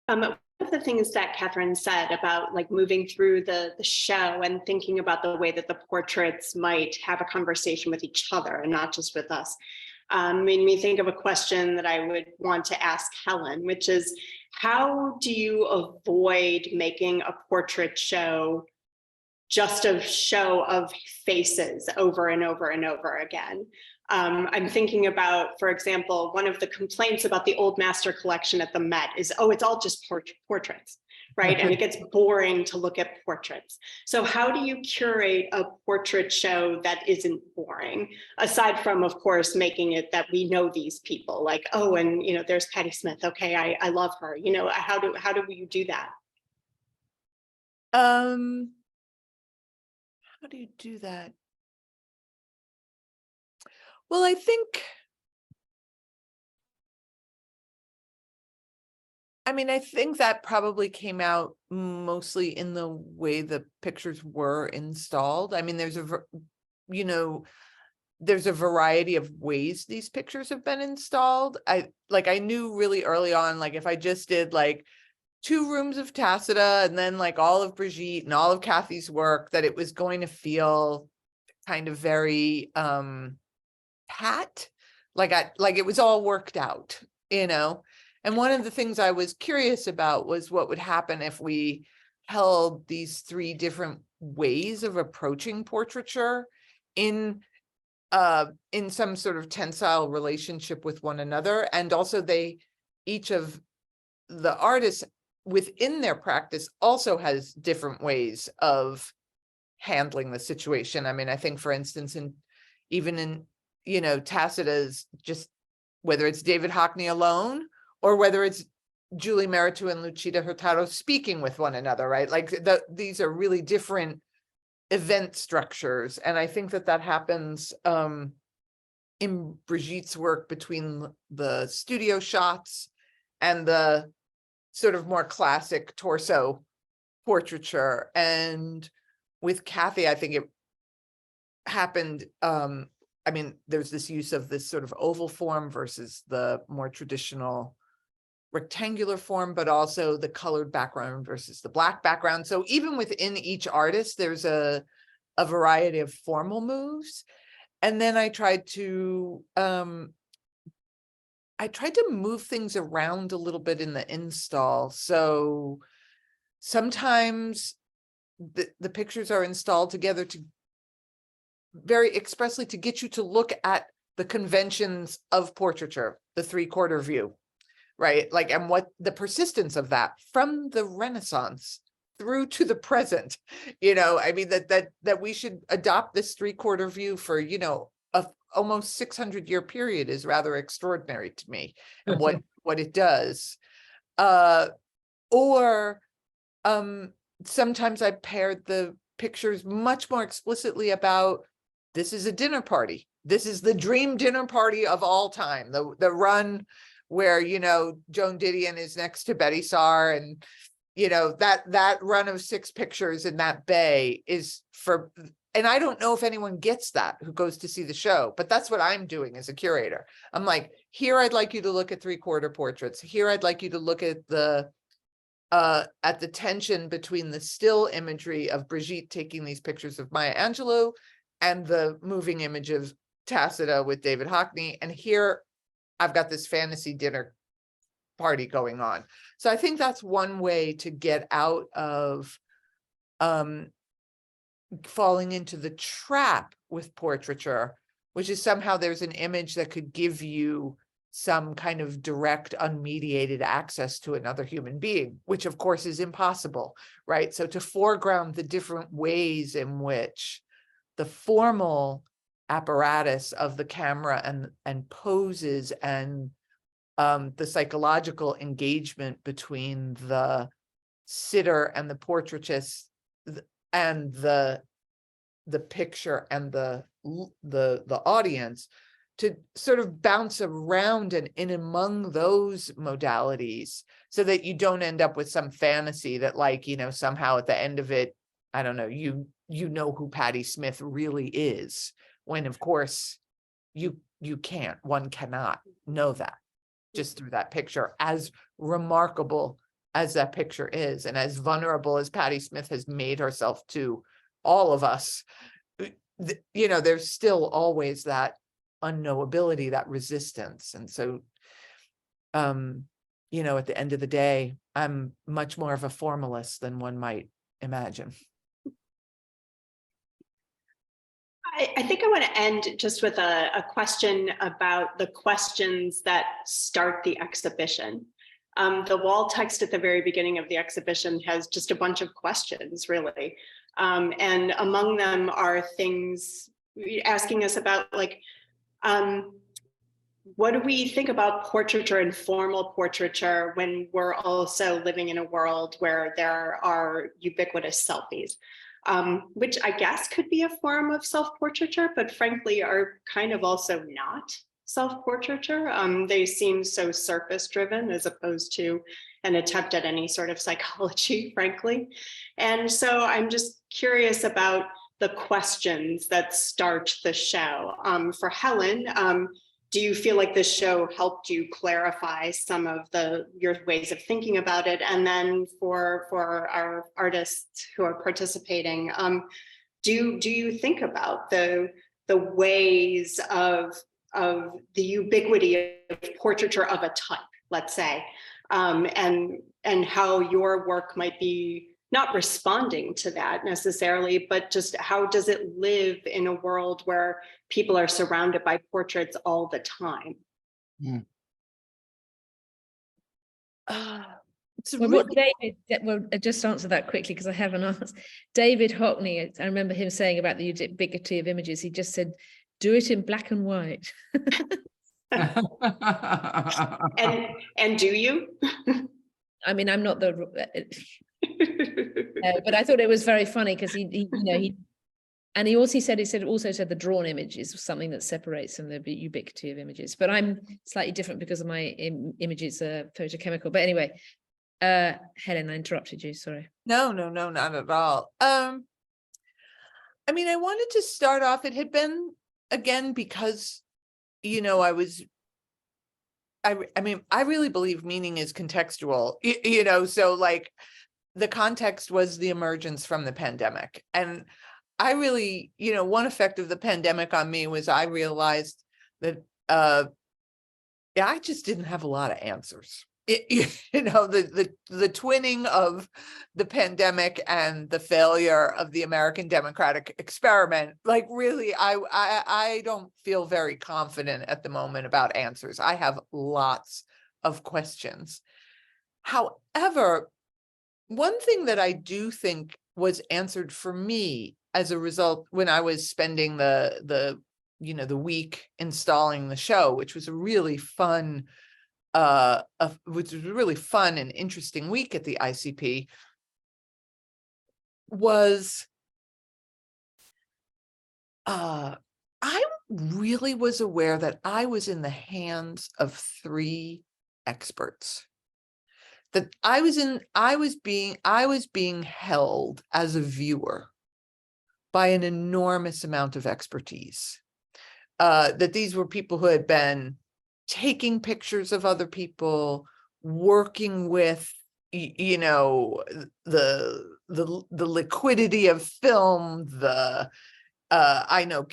One of the things that Catherine said about like moving through the show and thinking about the way that the portraits might have a conversation with each other and not just with us, made me think of a question that I would want to ask Helen, which is, how do you avoid making a portrait show just a show of faces over and over and over again? I'm thinking about, for example, one of the complaints about the Old Master collection at the Met is, it's all just portraits, right? And it gets boring to look at portraits. So how do you curate a portrait show that isn't boring? Aside from, of course, making it that we know these people, like, and there's Patti Smith. Okay, I love her. How do you do that? How do you do that? Well, I think that probably came out mostly in the way the pictures were installed. I mean, there's a variety of ways these pictures have been installed. I knew really early on, like if I just did like 2 rooms of Tacita and then like all of Brigitte and all of Kathy's work, that it was going to feel kind of very pat, like it was all worked out, And one of the things I was curious about was what would happen if we held these 3 different ways of approaching portraiture in some sort of tensile relationship with one another. And also each of the artists within their practice also has different ways of handling the situation. I mean, I think, for instance, even in Tacita's, just whether it's David Hockney alone or whether it's Julie Meritou and Lucita Hurtado speaking with one another, right? Like these are really different event structures. And I think that that happens in Brigitte's work between the studio shots and the sort of more classic torso portraiture. And with Kathy, I think it happened, I mean, there's this use of this sort of oval form versus the more traditional rectangular form, but also the colored background versus the black background. So even within each artist, there's a variety of formal moves. And then I tried to move things around a little bit in the install. So sometimes the pictures are installed together to very expressly to get you to look at the conventions of portraiture, the 3/4 view, right? Like, and what the persistence of that from the Renaissance through to the present, you know, I mean, that we should adopt this 3/4 view for, you know, a almost 600-year period is rather extraordinary to me, and what it does. Or sometimes I paired the pictures much more explicitly about, this is a dinner party. This is the dream dinner party of all time. The run where, you know, Joan Didion is next to Betty Saar, and, you know, that run of 6 pictures in that bay is for, and I don't know if anyone gets that who goes to see the show, but that's what I'm doing as a curator. I'm like, here, I'd like you to look at 3/4 portraits. Here, I'd like you to look at the tension between the still imagery of Brigitte taking these pictures of Maya Angelou and the moving image of Tacita with David Hockney. And here I've got this fantasy dinner party going on. So I think that's one way to get out of falling into the trap with portraiture, which is somehow there's an image that could give you some kind of direct, unmediated access to another human being, which of course is impossible, right? So to foreground the different ways in which the formal apparatus of the camera and poses and the psychological engagement between the sitter and the portraitist and the picture and the audience, to sort of bounce around and in among those modalities, so that you don't end up with some fantasy that, like, you know, somehow at the end of it, I don't know, you know who Patti Smith really is, when of course you can't, one cannot know that just through that picture, as remarkable as that picture is, and as vulnerable as Patti Smith has made herself to all of us. You know, there's still always that unknowability, that resistance. And so, you know, at the end of the day, I'm much more of a formalist than one might imagine. I think I want to end just with a question about the questions that start the exhibition. The wall text at the very beginning of the exhibition has just a bunch of questions, really. And among them are things asking us about, like, what do we think about portraiture and formal portraiture when we're also living in a world where there are ubiquitous selfies, which I guess could be a form of self-portraiture, but frankly are kind of also not self-portraiture. They seem so surface-driven as opposed to an attempt at any sort of psychology, frankly. And so I'm just curious about the questions that start the show. For Helen, do you feel like this show helped you clarify some of your ways of thinking about it? And then for our artists who are participating, do you think about the ways of the ubiquity of portraiture of a type, let's say, and how your work might be not responding to that necessarily, but just how does it live in a world where people are surrounded by portraits all the time? Well, just answer that quickly because I haven't asked. David Hockney, I remember him saying about the ubiquity of images, he just said, do it in black and white. and do you? I mean, I'm not the... but I thought it was very funny because he And he also said the drawn image is something that separates from the ubiquity of images. But I'm slightly different because of my images are photochemical. But anyway, Helen, I interrupted you. Sorry. No, not at all. I mean, I wanted to start off. It had been, again, because, you know, I mean, I really believe meaning is contextual, you know, so like the context was the emergence from the pandemic. And I really, you know, one effect of the pandemic on me was I realized that I just didn't have a lot of answers. You know, the twinning of the pandemic and the failure of the American democratic experiment, like really, I don't feel very confident at the moment about answers. I have lots of questions. However, one thing that I do think was answered for me as a result when I was spending the week installing the show, which was a really fun and interesting week at the ICP, was I really was aware that I was in the hands of 3 experts. That I was being held as a viewer by an enormous amount of expertise. That these were people who had been taking pictures of other people, working with, you know, the liquidity of film, I know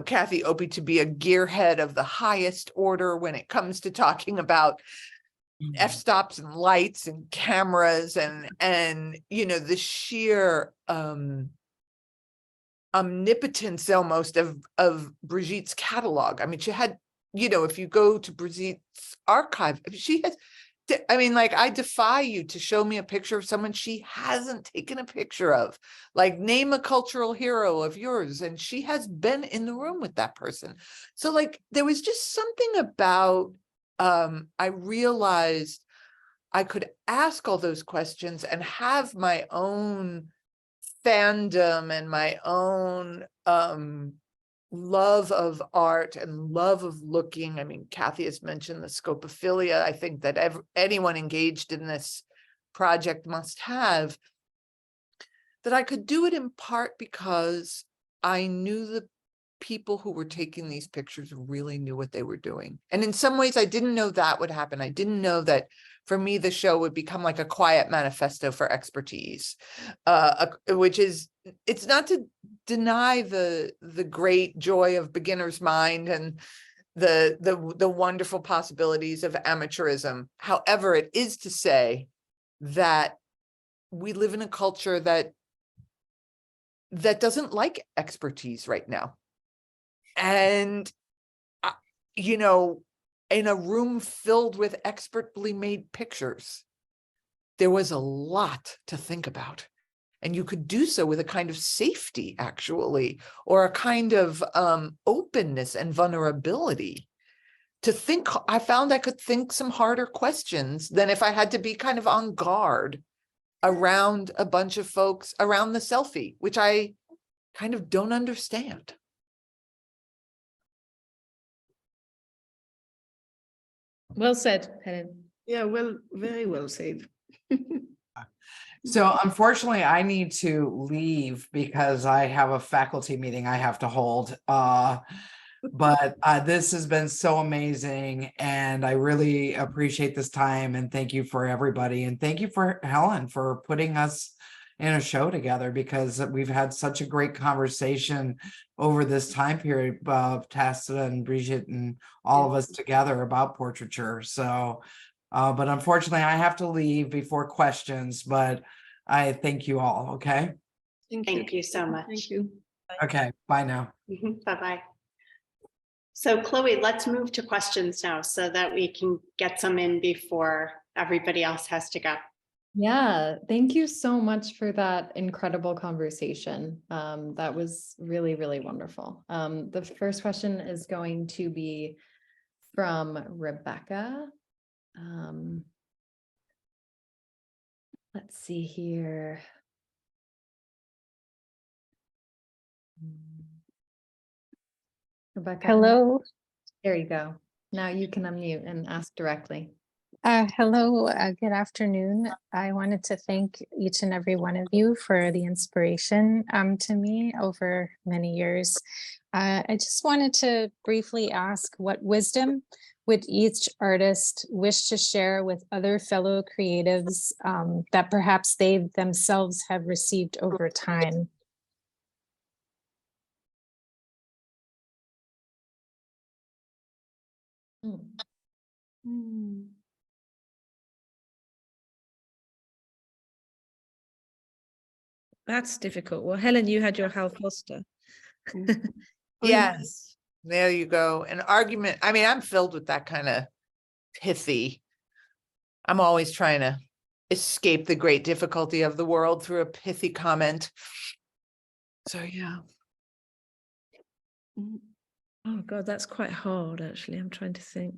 Cathy Opie to be a gearhead of the highest order when it comes to talking about f-stops and lights and cameras and you know, the sheer omnipotence almost of Brigitte's catalog. I mean, she had, you know, if you go to Brigitte's archive, she has, I mean, like, I defy you to show me a picture of someone she hasn't taken a picture of. Like, name a cultural hero of yours, and she has been in the room with that person. So like, there was just something about, I realized I could ask all those questions and have my own fandom and my own love of art and love of looking. I mean, Cathy has mentioned the scopophilia. I think that anyone engaged in this project must have. That I could do it in part because I knew the people who were taking these pictures really knew what they were doing. And in some ways, I didn't know that would happen. I didn't know that for me, the show would become like a quiet manifesto for expertise, which is, it's not to deny the great joy of beginner's mind and the wonderful possibilities of amateurism. However, it is to say that we live in a culture that doesn't like expertise right now. And, you know, in a room filled with expertly made pictures, there was a lot to think about. And you could do so with a kind of safety, actually, or a kind of openness and vulnerability to think. I found I could think some harder questions than if I had to be kind of on guard around a bunch of folks around the selfie, which I kind of don't understand. Well said, Helen. Yeah, well, very well said. So unfortunately, I need to leave because I have a faculty meeting I have to hold. But this has been so amazing, and I really appreciate this time. And thank you for everybody, and thank you for Helen for putting us in a show together, because we've had such a great conversation over this time period, Tacita and Brigitte and all of us together about portraiture. So, but unfortunately, I have to leave before questions, but I thank you all. Okay. Thank you so much. Thank you. Okay. Bye now. Bye-bye. So Chloe, let's move to questions now so that we can get some in before everybody else has to go. Yeah, thank you so much for that incredible conversation. That was really, really wonderful. The first question is going to be from Rebecca. Let's see here. Rebecca. Hello. There you go. Now you can unmute and ask directly. Hello, good afternoon. I wanted to thank each and every one of you for the inspiration to me over many years. I just wanted to briefly ask, what wisdom would each artist wish to share with other fellow creatives that perhaps they themselves have received over time? That's difficult. Well, Helen, you had your Hal Foster. Yes, there you go. An argument. I mean, I'm filled with that kind of pithy. I'm always trying to escape the great difficulty of the world through a pithy comment. So, yeah. Oh God, that's quite hard, actually. I'm trying to think.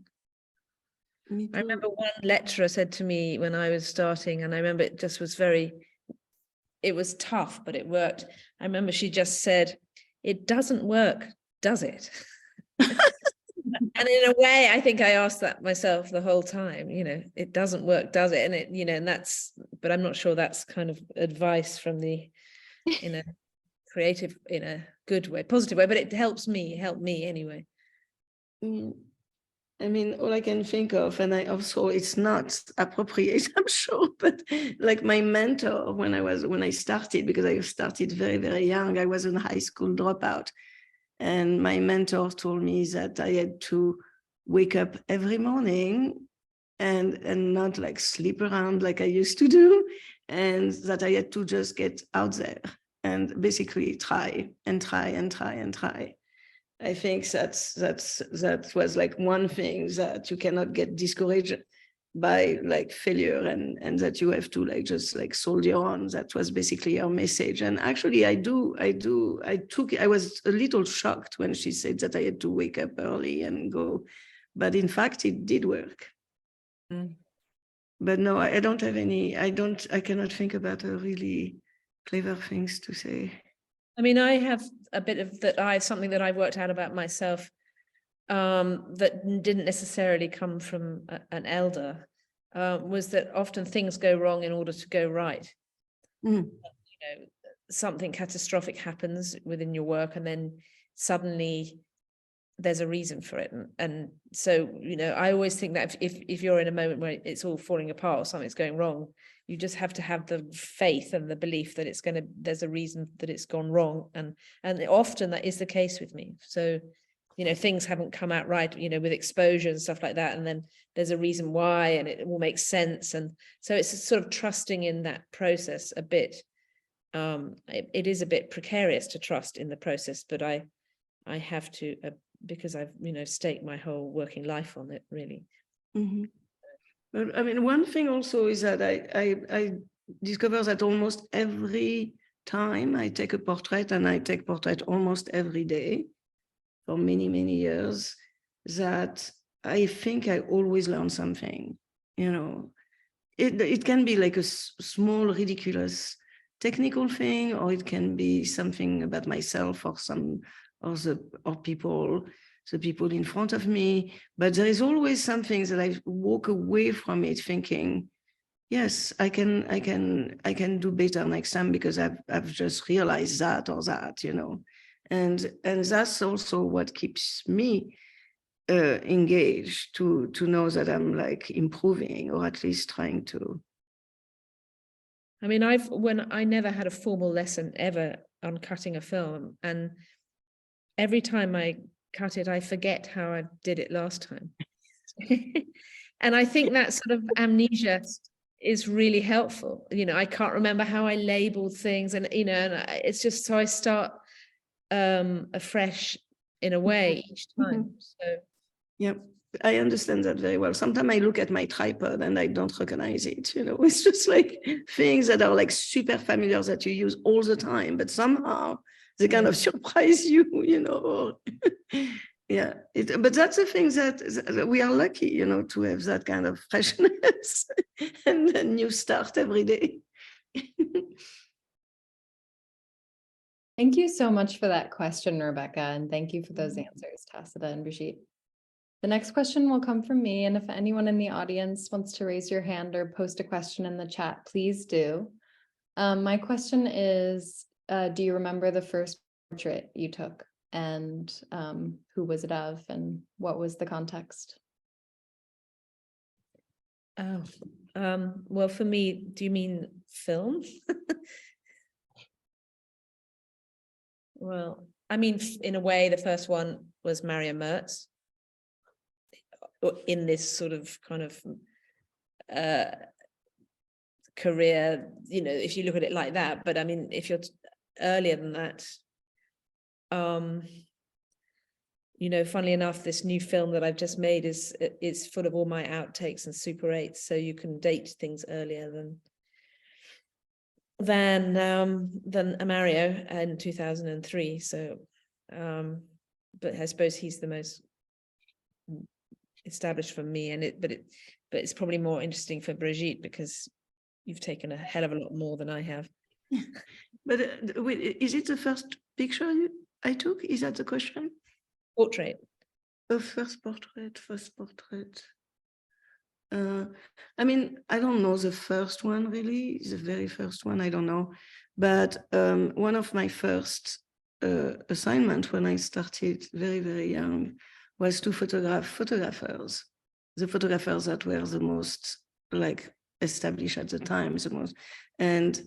Me I too. remember one lecturer said to me when I was starting, and I remember it just was it was tough, but it worked. I remember she just said, "It doesn't work, does it?" And in a way, I think I asked that myself the whole time, it doesn't work, does it? And but I'm not sure that's kind of advice from in a creative, in a good way, positive way, but it helped me anyway. I mean, all I can think of, and I also, it's not appropriate, I'm sure, but like my mentor when I started, because I started very, very young, I was a high school dropout. And my mentor told me that I had to wake up every morning and not like sleep around like I used to do, and that I had to just get out there and basically try and try and try and try. I think that was like one thing, that you cannot get discouraged by like failure, and that you have to like just like soldier on. That was basically our message. And actually I was a little shocked when she said that I had to wake up early and go, but in fact it did work. But no, I don't have any, I cannot think about a really clever things to say. I mean, I have a bit of that. Something that I've worked out about myself that didn't necessarily come from an elder, was that often things go wrong in order to go right. Something catastrophic happens within your work, and then suddenly there's a reason for it. And so, I always think that if you're in a moment where it's all falling apart or something's going wrong, you just have to have the faith and the belief that there's a reason that it's gone wrong. And often that is the case with me. So, things haven't come out right, with exposure and stuff like that. And then there's a reason why, and it will make sense. And so it's sort of trusting in that process a bit. It is a bit precarious to trust in the process, but I have to, because I've, staked my whole working life on it, really. But I mean, one thing also is that I discover that almost every time I take a portrait, and I take portrait almost every day for many, many years, that I think I always learn something. It can be like a small, ridiculous technical thing, or it can be something about myself or the people in front of me. But there is always something that I walk away from it thinking, yes, I can do better next time, because I've just realized that or that, and that's also what keeps me engaged, to know that I'm like improving, or at least trying to. I mean, I never had a formal lesson ever on cutting a film, and every time I cut it, I forget how I did it last time. And I think that sort of amnesia is really helpful. I can't remember how I labeled things, and and it's just, so I start afresh in a way each time. So yeah, I understand that very well. Sometimes I look at my tripod and I don't recognize it. It's just like things that are like super familiar that you use all the time, but somehow they kind of surprise you, Yeah, but that's the thing, that we are lucky, to have that kind of freshness and a new start every day. Thank you so much for that question, Rebecca, and thank you for those answers, Tacita and Brigitte. The next question will come from me, and if anyone in the audience wants to raise your hand or post a question in the chat, please do. My question is, do you remember the first portrait you took, and who was it of, and what was the context? Oh, well, for me, do you mean film? Well, I mean, in a way, the first one was Mario Merz, in this sort of kind of career, you know, if you look at it like that. But I mean, if you're earlier than that, you know, funnily enough, this new film that I've just made is full of all my outtakes and Super 8s, so you can date things earlier than a Mario in 2003. So, but I suppose he's the most established for me, and but it's probably more interesting for Brigitte because you've taken a hell of a lot more than I have. But wait, is it the first picture I took? Is that the question? Portrait. The first portrait. I mean, I don't know the first one really, the very first one, I don't know. But one of my first assignments when I started very, very young was to photograph photographers, the photographers that were the most like established at the time, the most. And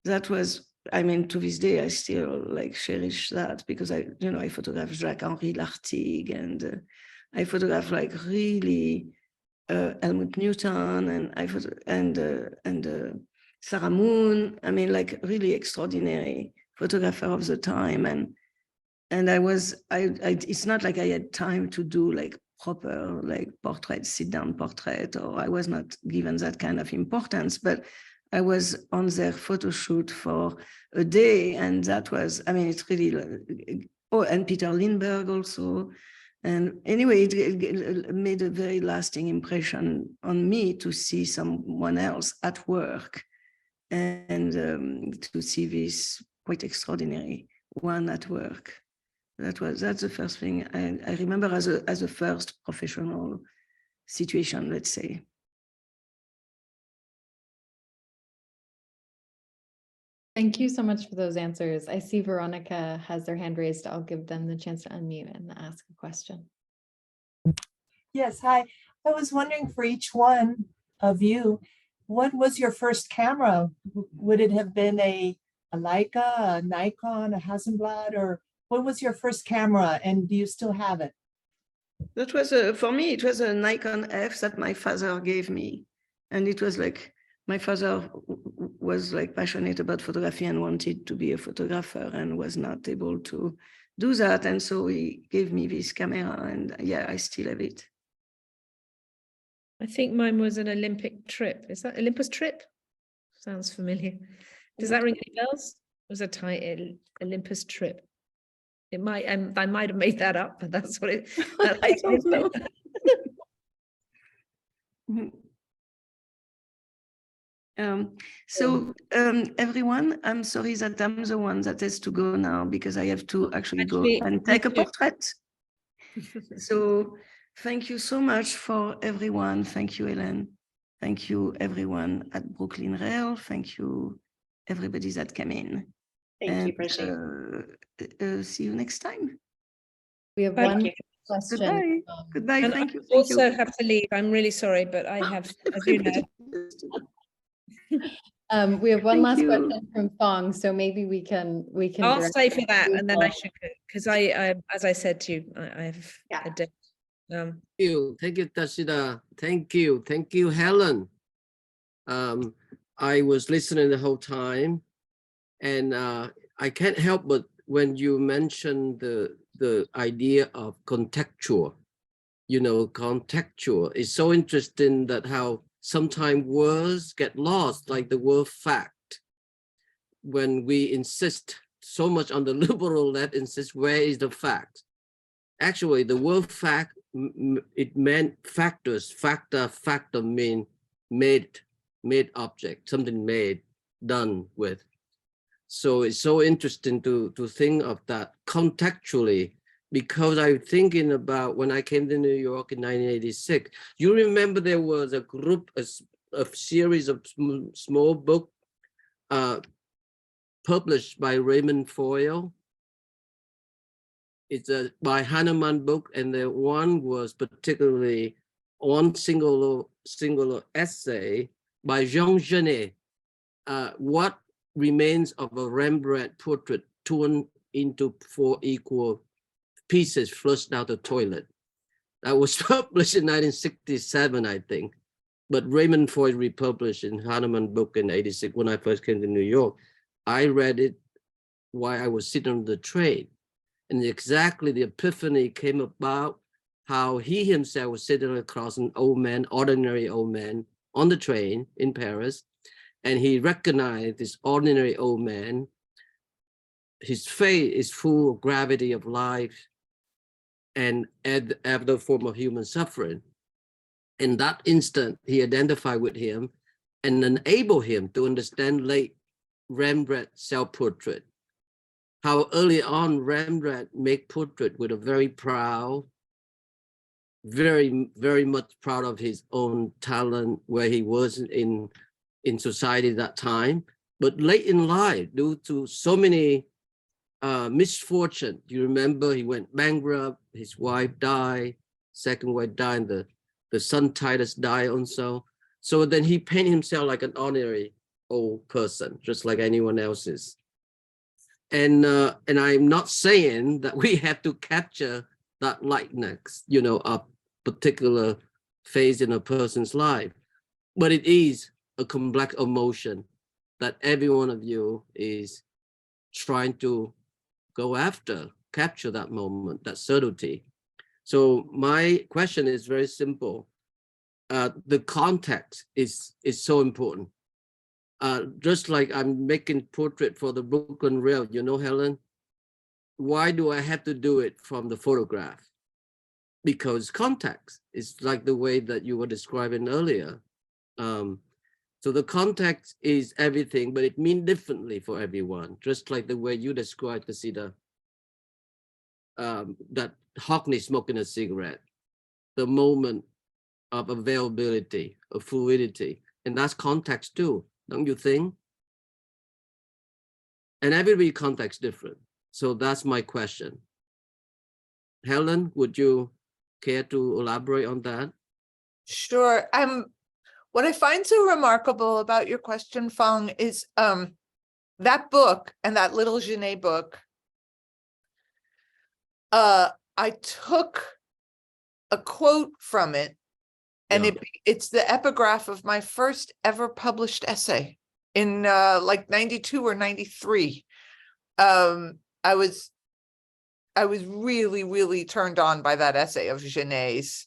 that was, I mean, to this day, I still like cherish that because I photographed Jacques-Henri Lartigue, and I photographed like really Helmut Newton, and Sarah Moon. I mean, like really extraordinary photographer of the time. And it's not like I had time to do like proper like portrait, sit down portrait, or I was not given that kind of importance, but I was on their photo shoot for a day, and that was, I mean, it's really, oh, and Peter Lindbergh also. And anyway, it made a very lasting impression on me to see someone else at work and to see this quite extraordinary one at work. That's the first thing I remember as a first professional situation, let's say. Thank you so much for those answers. I see Veronica has their hand raised. I'll give them the chance to unmute and ask a question. Yes, hi. I was wondering for each one of you, what was your first camera? Would it have been a Leica, a Nikon, a Hasselblad, or what was your first camera, and do you still have it? That was for me, it was a Nikon F that my father gave me. And it was like, my father was like passionate about photography and wanted to be a photographer and was not able to do that. And so he gave me this camera, and yeah, I still have it. I think mine was an Olympic trip. Is that Olympus trip? Sounds familiar. Does that ring any bells? It was a title, Olympus trip. It might, I might have made that up, but that's what it. I don't know. Everyone, I'm sorry that I'm the one that has to go now because I have to actually go and take a portrait. So thank you so much for everyone. Thank you, Helen. Thank you, everyone at Brooklyn Rail. Thank you, everybody that came in. Thank you, Brigitte. See you next time. We have one question. Goodbye. Goodbye. And Thank you. I also have to leave. I'm really sorry, but I have, as you know. We have one last question from Fong, so maybe we can. I'll stay for that, and then I should go because I, as I said to you, I have a day. Thank you, Tacita. Thank you, Helen. I was listening the whole time, and I can't help but when you mentioned the idea of contextual, contextual. It's so interesting that how sometimes words get lost, like the word fact. When we insist so much on the liberal that insists, where is the fact? Actually, the word fact, it meant factors. Factor mean made object, something made, done with. So it's so interesting to think of that contextually, because I'm thinking about when I came to New York in 1986. You remember there was a group, a series of small books published by Raymond Foyle. It's a by Hahnemann book, and the one was particularly one singular essay by Jean Genet, what remains of a Rembrandt portrait torn into 4 equal pieces flushed down the toilet. That was published in 1967, I think, but Raymond Foyle republished in Hahnemann book in 86 when I first came to New York. I read it while I was sitting on the train, and exactly the epiphany came about how he himself was sitting across an old man, ordinary old man, on the train in Paris, and he recognized this ordinary old man. His face is full of gravity of life and every form of human suffering. In that instant, he identified with him and enabled him to understand late Rembrandt self-portrait. How early on Rembrandt made portrait with a very proud, very, very much proud of his own talent, where he was in society at that time. But late in life, due to so many misfortune, you remember he went bankrupt, his wife died, second wife died, and the son Titus died also. So then he painted himself like an ordinary old person, just like anyone else's. And I'm not saying that we have to capture that likeness, you know, a particular phase in a person's life, but it is a complex emotion that every one of you is trying to go after, capture that moment, that subtlety. So my question is very simple. The context is so important. Just like I'm making portrait for the Brooklyn Rail, you know, Helen, why do I have to do it from the photograph? Because context is like the way that you were describing earlier. So the context is everything, but it means differently for everyone, just like the way you described, Tacita, that Hockney smoking a cigarette, the moment of availability, of fluidity, and that's context too, don't you think? And every context different. So that's my question. Helen, would you care to elaborate on that? Sure. What I find so remarkable about your question, Fong, is that book and that little Genet book. I took a quote from it, and Yeah. it's the epigraph of my first ever published essay in like 92 or 93. I was really, really turned on by that essay of Genet's.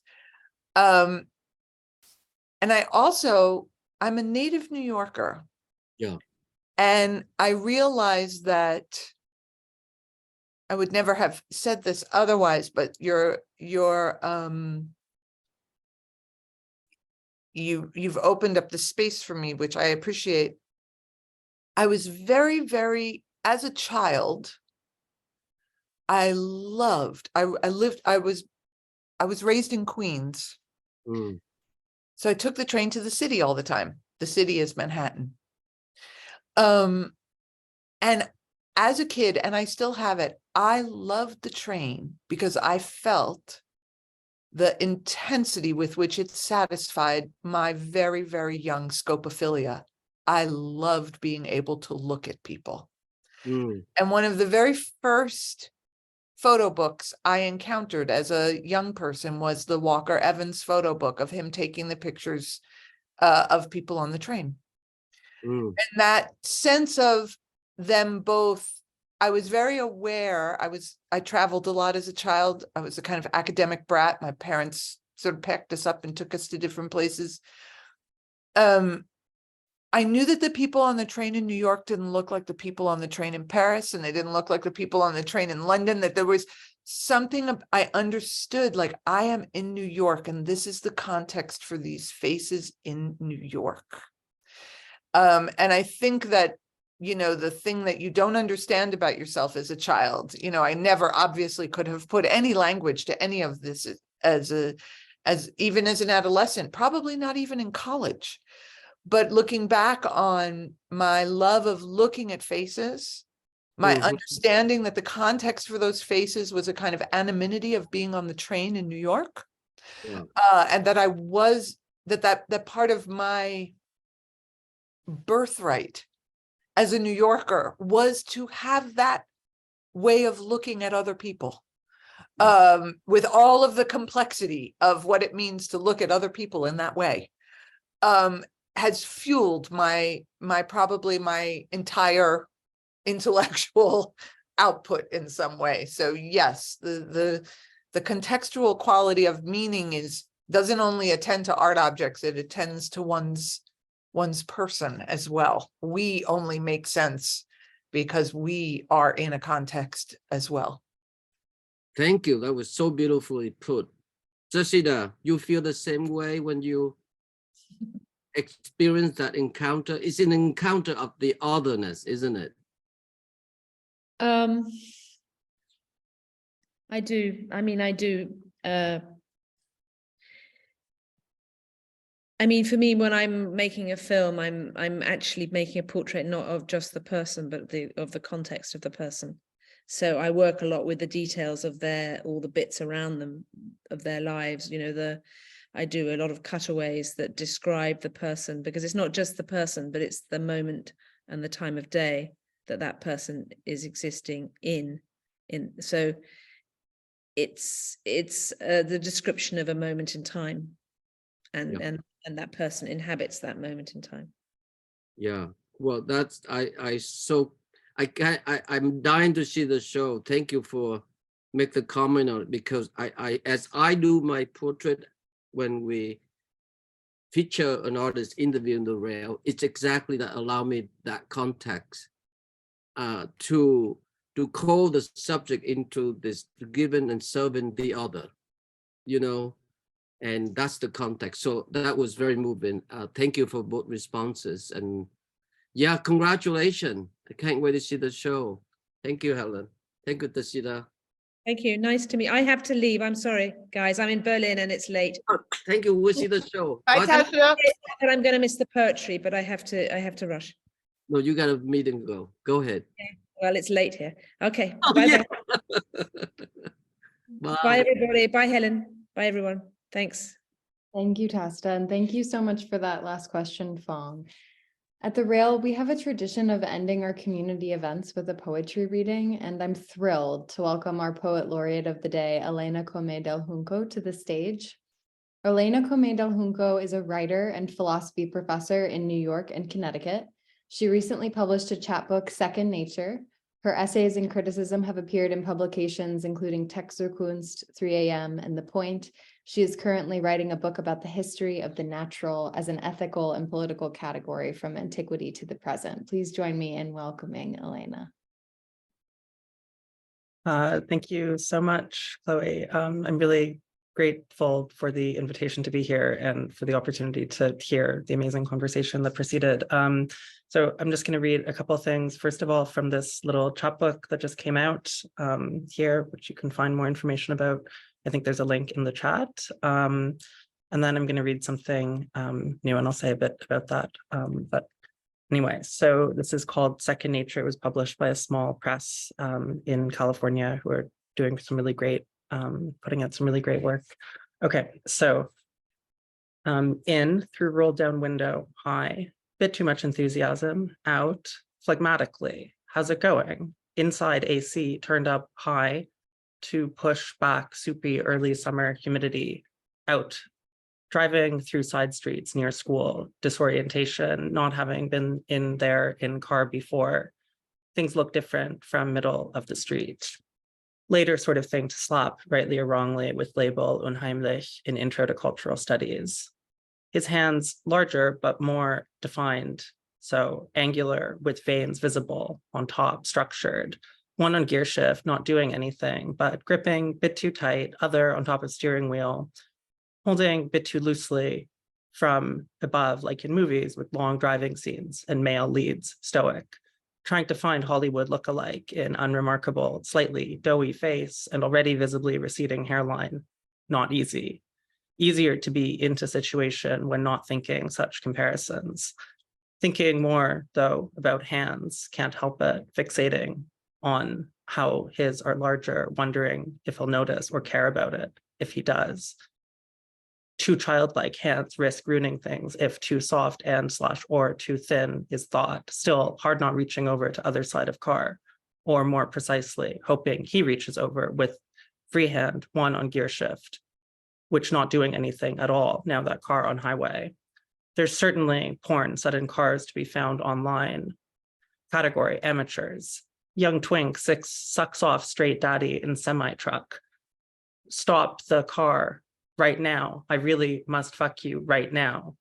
And I'm a native New Yorker. Yeah. And I realized that I would never have said this otherwise, but you've opened up the space for me, which I appreciate. I was very, very, as a child, I was raised in Queens. Mm. So I took the train to the city all the time. The city is Manhattan. And as a kid, and I still have it, I loved the train because I felt the intensity with which it satisfied my very, very young scopophilia. I loved being able to look at people. Mm. And one of the very first photo books I encountered as a young person was the Walker Evans photo book of him taking the pictures of people on the train. Mm. And that sense of them both, I was very aware. I traveled a lot as a child. I was a kind of academic brat. My parents sort of packed us up and took us to different places. I knew that the people on the train in New York didn't look like the people on the train in Paris, and they didn't look like the people on the train in London, that there was something I understood, like I am in New York, and this is the context for these faces in New York. And I think that, you know, the thing that you don't understand about yourself as a child. You know, I never obviously could have put any language to any of this as even as an adolescent, probably not even in college. But looking back on my love of looking at faces, my understanding that the context for those faces was a kind of anonymity of being on the train in New York. Yeah. And that I was, that part of my birthright as a New Yorker was to have that way of looking at other people, with all of the complexity of what it means to look at other people in that way, has fueled probably my entire intellectual output in some way. So yes, the contextual quality of meaning doesn't only attend to art objects, it attends to one's person as well. We only make sense because we are in a context as well. Thank you. That was so beautifully put. Tacita, you feel the same way when you experience that encounter? It's an encounter of the otherness, isn't it? I do. I mean, I do. I mean, for me, when I'm making a film, I'm actually making a portrait not of just the person, but of the context of the person. So I work a lot with the details of all the bits around them, of their lives. You know, I do a lot of cutaways that describe the person, because it's not just the person, but it's the moment and the time of day that person is existing in. So it's the description of a moment in time, and that person inhabits that moment in time. Yeah, well, that's I'm dying to see the show. Thank you for make the comment on it, because as I do my portrait, when we feature an artist interview in the rail, it's exactly that allow me that context to call the subject into this given and serving the other, you know, and that's the context. So that was very moving. Thank you for both responses, and yeah, congratulations. I can't wait to see the show. Thank you, Helen. Thank you, Tacita. Thank you. Nice to meet. I have to leave. I'm sorry, guys. I'm in Berlin and it's late. Thank you. We'll see the show. Bye, Tasha. I'm going to miss the poetry, but I have to rush. No, you got a meeting to go. Go ahead. Okay. Well, it's late here. Okay. Oh, bye, yeah. bye. Bye, everybody. Bye, Helen. Bye, everyone. Thanks. Thank you, Tasta, and thank you so much for that last question, Fong. At the Rail, we have a tradition of ending our community events with a poetry reading, and I'm thrilled to welcome our Poet Laureate of the day, Elena Comay del Junco, to the stage. Elena Comay del Junco is a writer and philosophy professor in New York and Connecticut. She recently published a chapbook, Second Nature. Her essays and criticism have appeared in publications including Texturkunst, 3 AM, and The Point. She is currently writing a book about the history of the natural as an ethical and political category from antiquity to the present. Please join me in welcoming Elena. Thank you so much, Chloe. I'm really grateful for the invitation to be here and for the opportunity to hear the amazing conversation that preceded. So I'm just going to read a couple of things. First of all, from this little chapbook that just came out here, which you can find more information about. I think there's a link in the chat. And then I'm going to read something new, and I'll say a bit about that. But anyway, so this is called Second Nature. It was published by a small press in California who are doing some really great, putting out some really great work. Okay, so in, through rolled down window, high, bit too much enthusiasm, out, phlegmatically, how's it going? Inside AC, turned up high to push back soupy early summer humidity, out, driving through side streets near school, disorientation, not having been in car before. Things look different from middle of the street. Later sort of thing to slap, rightly or wrongly, with label unheimlich in Intro to Cultural Studies. His hands larger, but more defined. So angular with veins visible on top, structured. One on gear shift, not doing anything, but gripping a bit too tight, other on top of steering wheel, holding a bit too loosely from above, like in movies with long driving scenes and male leads, stoic. trying to find Hollywood look-alike in unremarkable, slightly doughy face and already visibly receding hairline, not easy. Easier to be into situation when not thinking such comparisons. Thinking more, though, about hands, can't help it, fixating on how his are larger, wondering if he'll notice or care about it, if he does. Too childlike hands risk ruining things if too soft and/or too thin is thought. Still, hard not reaching over to other side of car, or more precisely, hoping he reaches over with free hand, one on gear shift, which not doing anything at all, now that car on highway. There's certainly porn set in cars to be found online. Category, amateurs. Young twink sucks off straight daddy in semi-truck. Stop the car right now. I really must fuck you right now.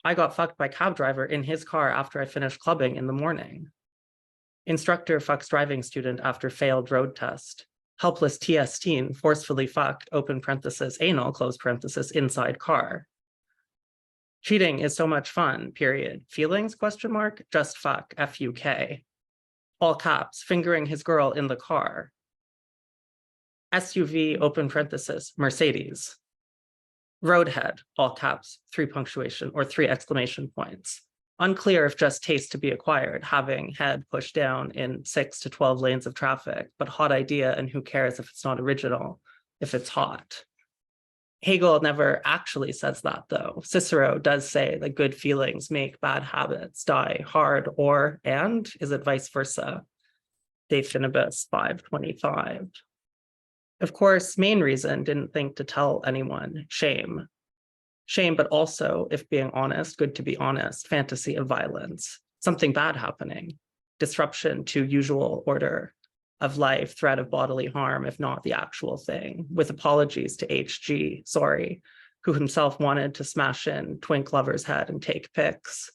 I got fucked by cab driver in his car after I finished clubbing in the morning. Instructor fucks driving student after failed road test. Helpless TS teen forcefully fucked, open parenthesis, anal, close parenthesis, inside car. Cheating is so much fun, period. Feelings, question mark, just fuck, F-U-K. All caps, fingering his girl in the car. SUV, open parenthesis, Mercedes. Roadhead, all caps, 3 punctuation or 3 exclamation points. Unclear if just taste to be acquired, having head pushed down in 6 to 12 lanes of traffic, but hot idea, and who cares if it's not original, if it's hot. Hegel never actually says that, though. Cicero does say that good feelings make bad habits die hard, or, and is it vice versa? De Finibus 525. Of course, main reason, didn't think to tell anyone, shame. Shame, but also, if being honest, good to be honest, fantasy of violence, something bad happening, disruption to usual order of life, threat of bodily harm, if not the actual thing, with apologies to HG, sorry, who himself wanted to smash in twink lover's head and take pics.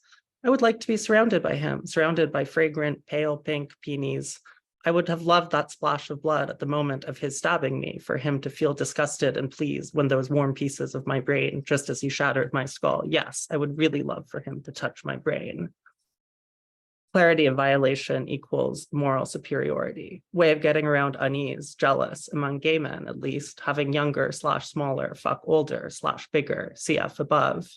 I would like to be surrounded by him, surrounded by fragrant, pale pink peonies. I would have loved that splash of blood at the moment of his stabbing me, for him to feel disgusted and pleased when those warm pieces of my brain, just as he shattered my skull. Yes, I would really love for him to touch my brain. Clarity of violation equals moral superiority. Way of getting around unease, jealous, among gay men at least, having younger/smaller, fuck older/bigger, CF above.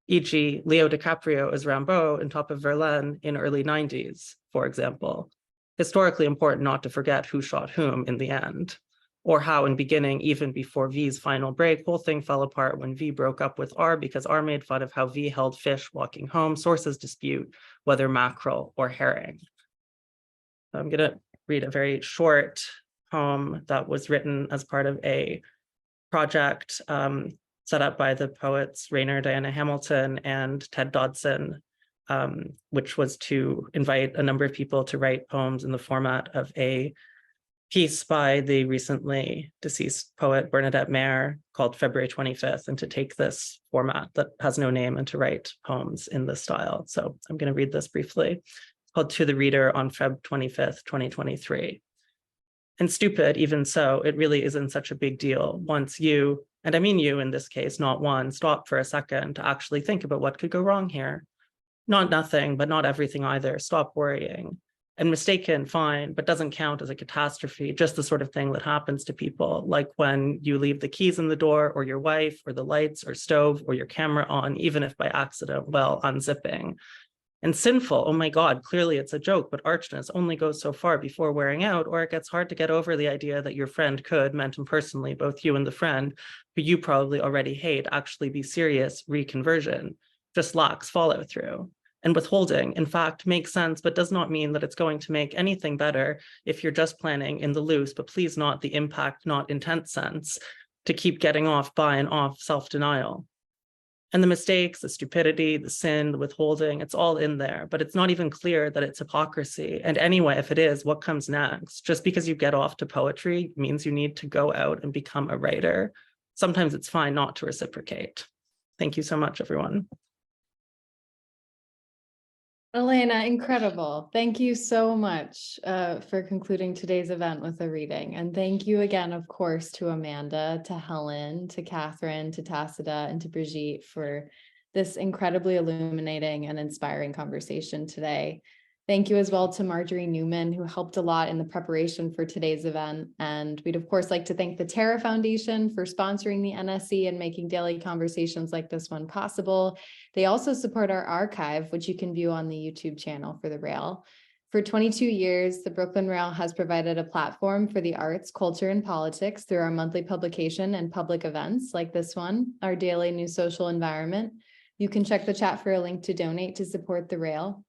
E.g., Leo DiCaprio as Rimbaud in Top of Verlaine in early 90s, for example. Historically important not to forget who shot whom in the end, or how in beginning, even before V's final break, whole thing fell apart when V broke up with R because R made fun of how V held fish walking home. Sources dispute whether mackerel or herring. I'm gonna read a very short poem that was written as part of a project set up by the poets Rainer Diana Hamilton and Ted Dodson, which was to invite a number of people to write poems in the format of a piece by the recently deceased poet Bernadette Mayer called February 25th, and to take this format that has no name and to write poems in this style. So I'm going to read this briefly. It's called To the Reader on Feb 25th, 2023. And stupid, even so, it really isn't such a big deal once you, and I mean you in this case, not one, stop for a second to actually think about what could go wrong here. Not nothing, but not everything either. Stop worrying. And mistaken, fine, but doesn't count as a catastrophe, just the sort of thing that happens to people, like when you leave the keys in the door, or your wife, or the lights, or stove, or your camera on, even if by accident, well, unzipping. And sinful, oh my God, clearly it's a joke, but archness only goes so far before wearing out, or it gets hard to get over the idea that your friend could, meant impersonally, both you and the friend, who you probably already hate, actually be serious reconversion, just lacks follow through. And withholding, in fact, makes sense, but does not mean that it's going to make anything better if you're just planning in the loose, but please not the impact, not intent sense, to keep getting off by and off self-denial. And the mistakes, the stupidity, the sin, the withholding, it's all in there, but it's not even clear that it's hypocrisy. And anyway, if it is, what comes next? Just because you get off to poetry means you need to go out and become a writer. Sometimes it's fine not to reciprocate. Thank you so much, everyone. Elena, incredible. Thank you so much for concluding today's event with a reading. And thank you again, of course, to Amanda, to Helen, to Catherine, to Tacita, and to Brigitte for this incredibly illuminating and inspiring conversation today. Thank you as well to Marjorie Newman, who helped a lot in the preparation for today's event. And we'd of course like to thank the Terra Foundation for sponsoring the NSE and making daily conversations like this one possible. They also support our archive, which you can view on the YouTube channel for the Rail. For 22 years, the Brooklyn Rail has provided a platform for the arts, culture, and politics through our monthly publication and public events like this one, our daily New Social Environment. You can check the chat for a link to donate to support the Rail.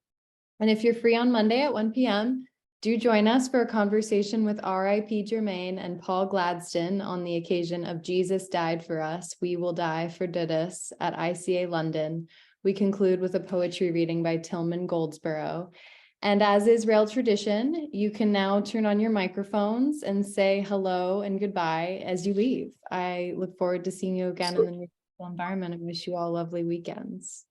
And if you're free on Monday at 1 p.m., do join us for a conversation with R.I.P. Germain and Paul Gladstone on the occasion of Jesus Died for Us, We Will Die for Dudus at ICA London. We conclude with a poetry reading by Tillman Goldsborough. And as is Rail tradition, you can now turn on your microphones and say hello and goodbye as you leave. I look forward to seeing you again in the New Social Environment and wish you all lovely weekends.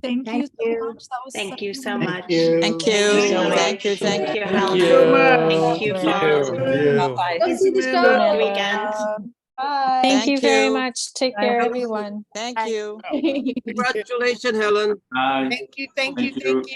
Thank you so much. Thank you so much. Thank you. Thank you so much. Thank you. Thank you, Helen. Thank you, Paul. Bye. Go see the Good show. weekend. Bye. Thank you very you. much. Take care, everyone. Thank you. Congratulations, Helen. Thank you, thank you, thank you.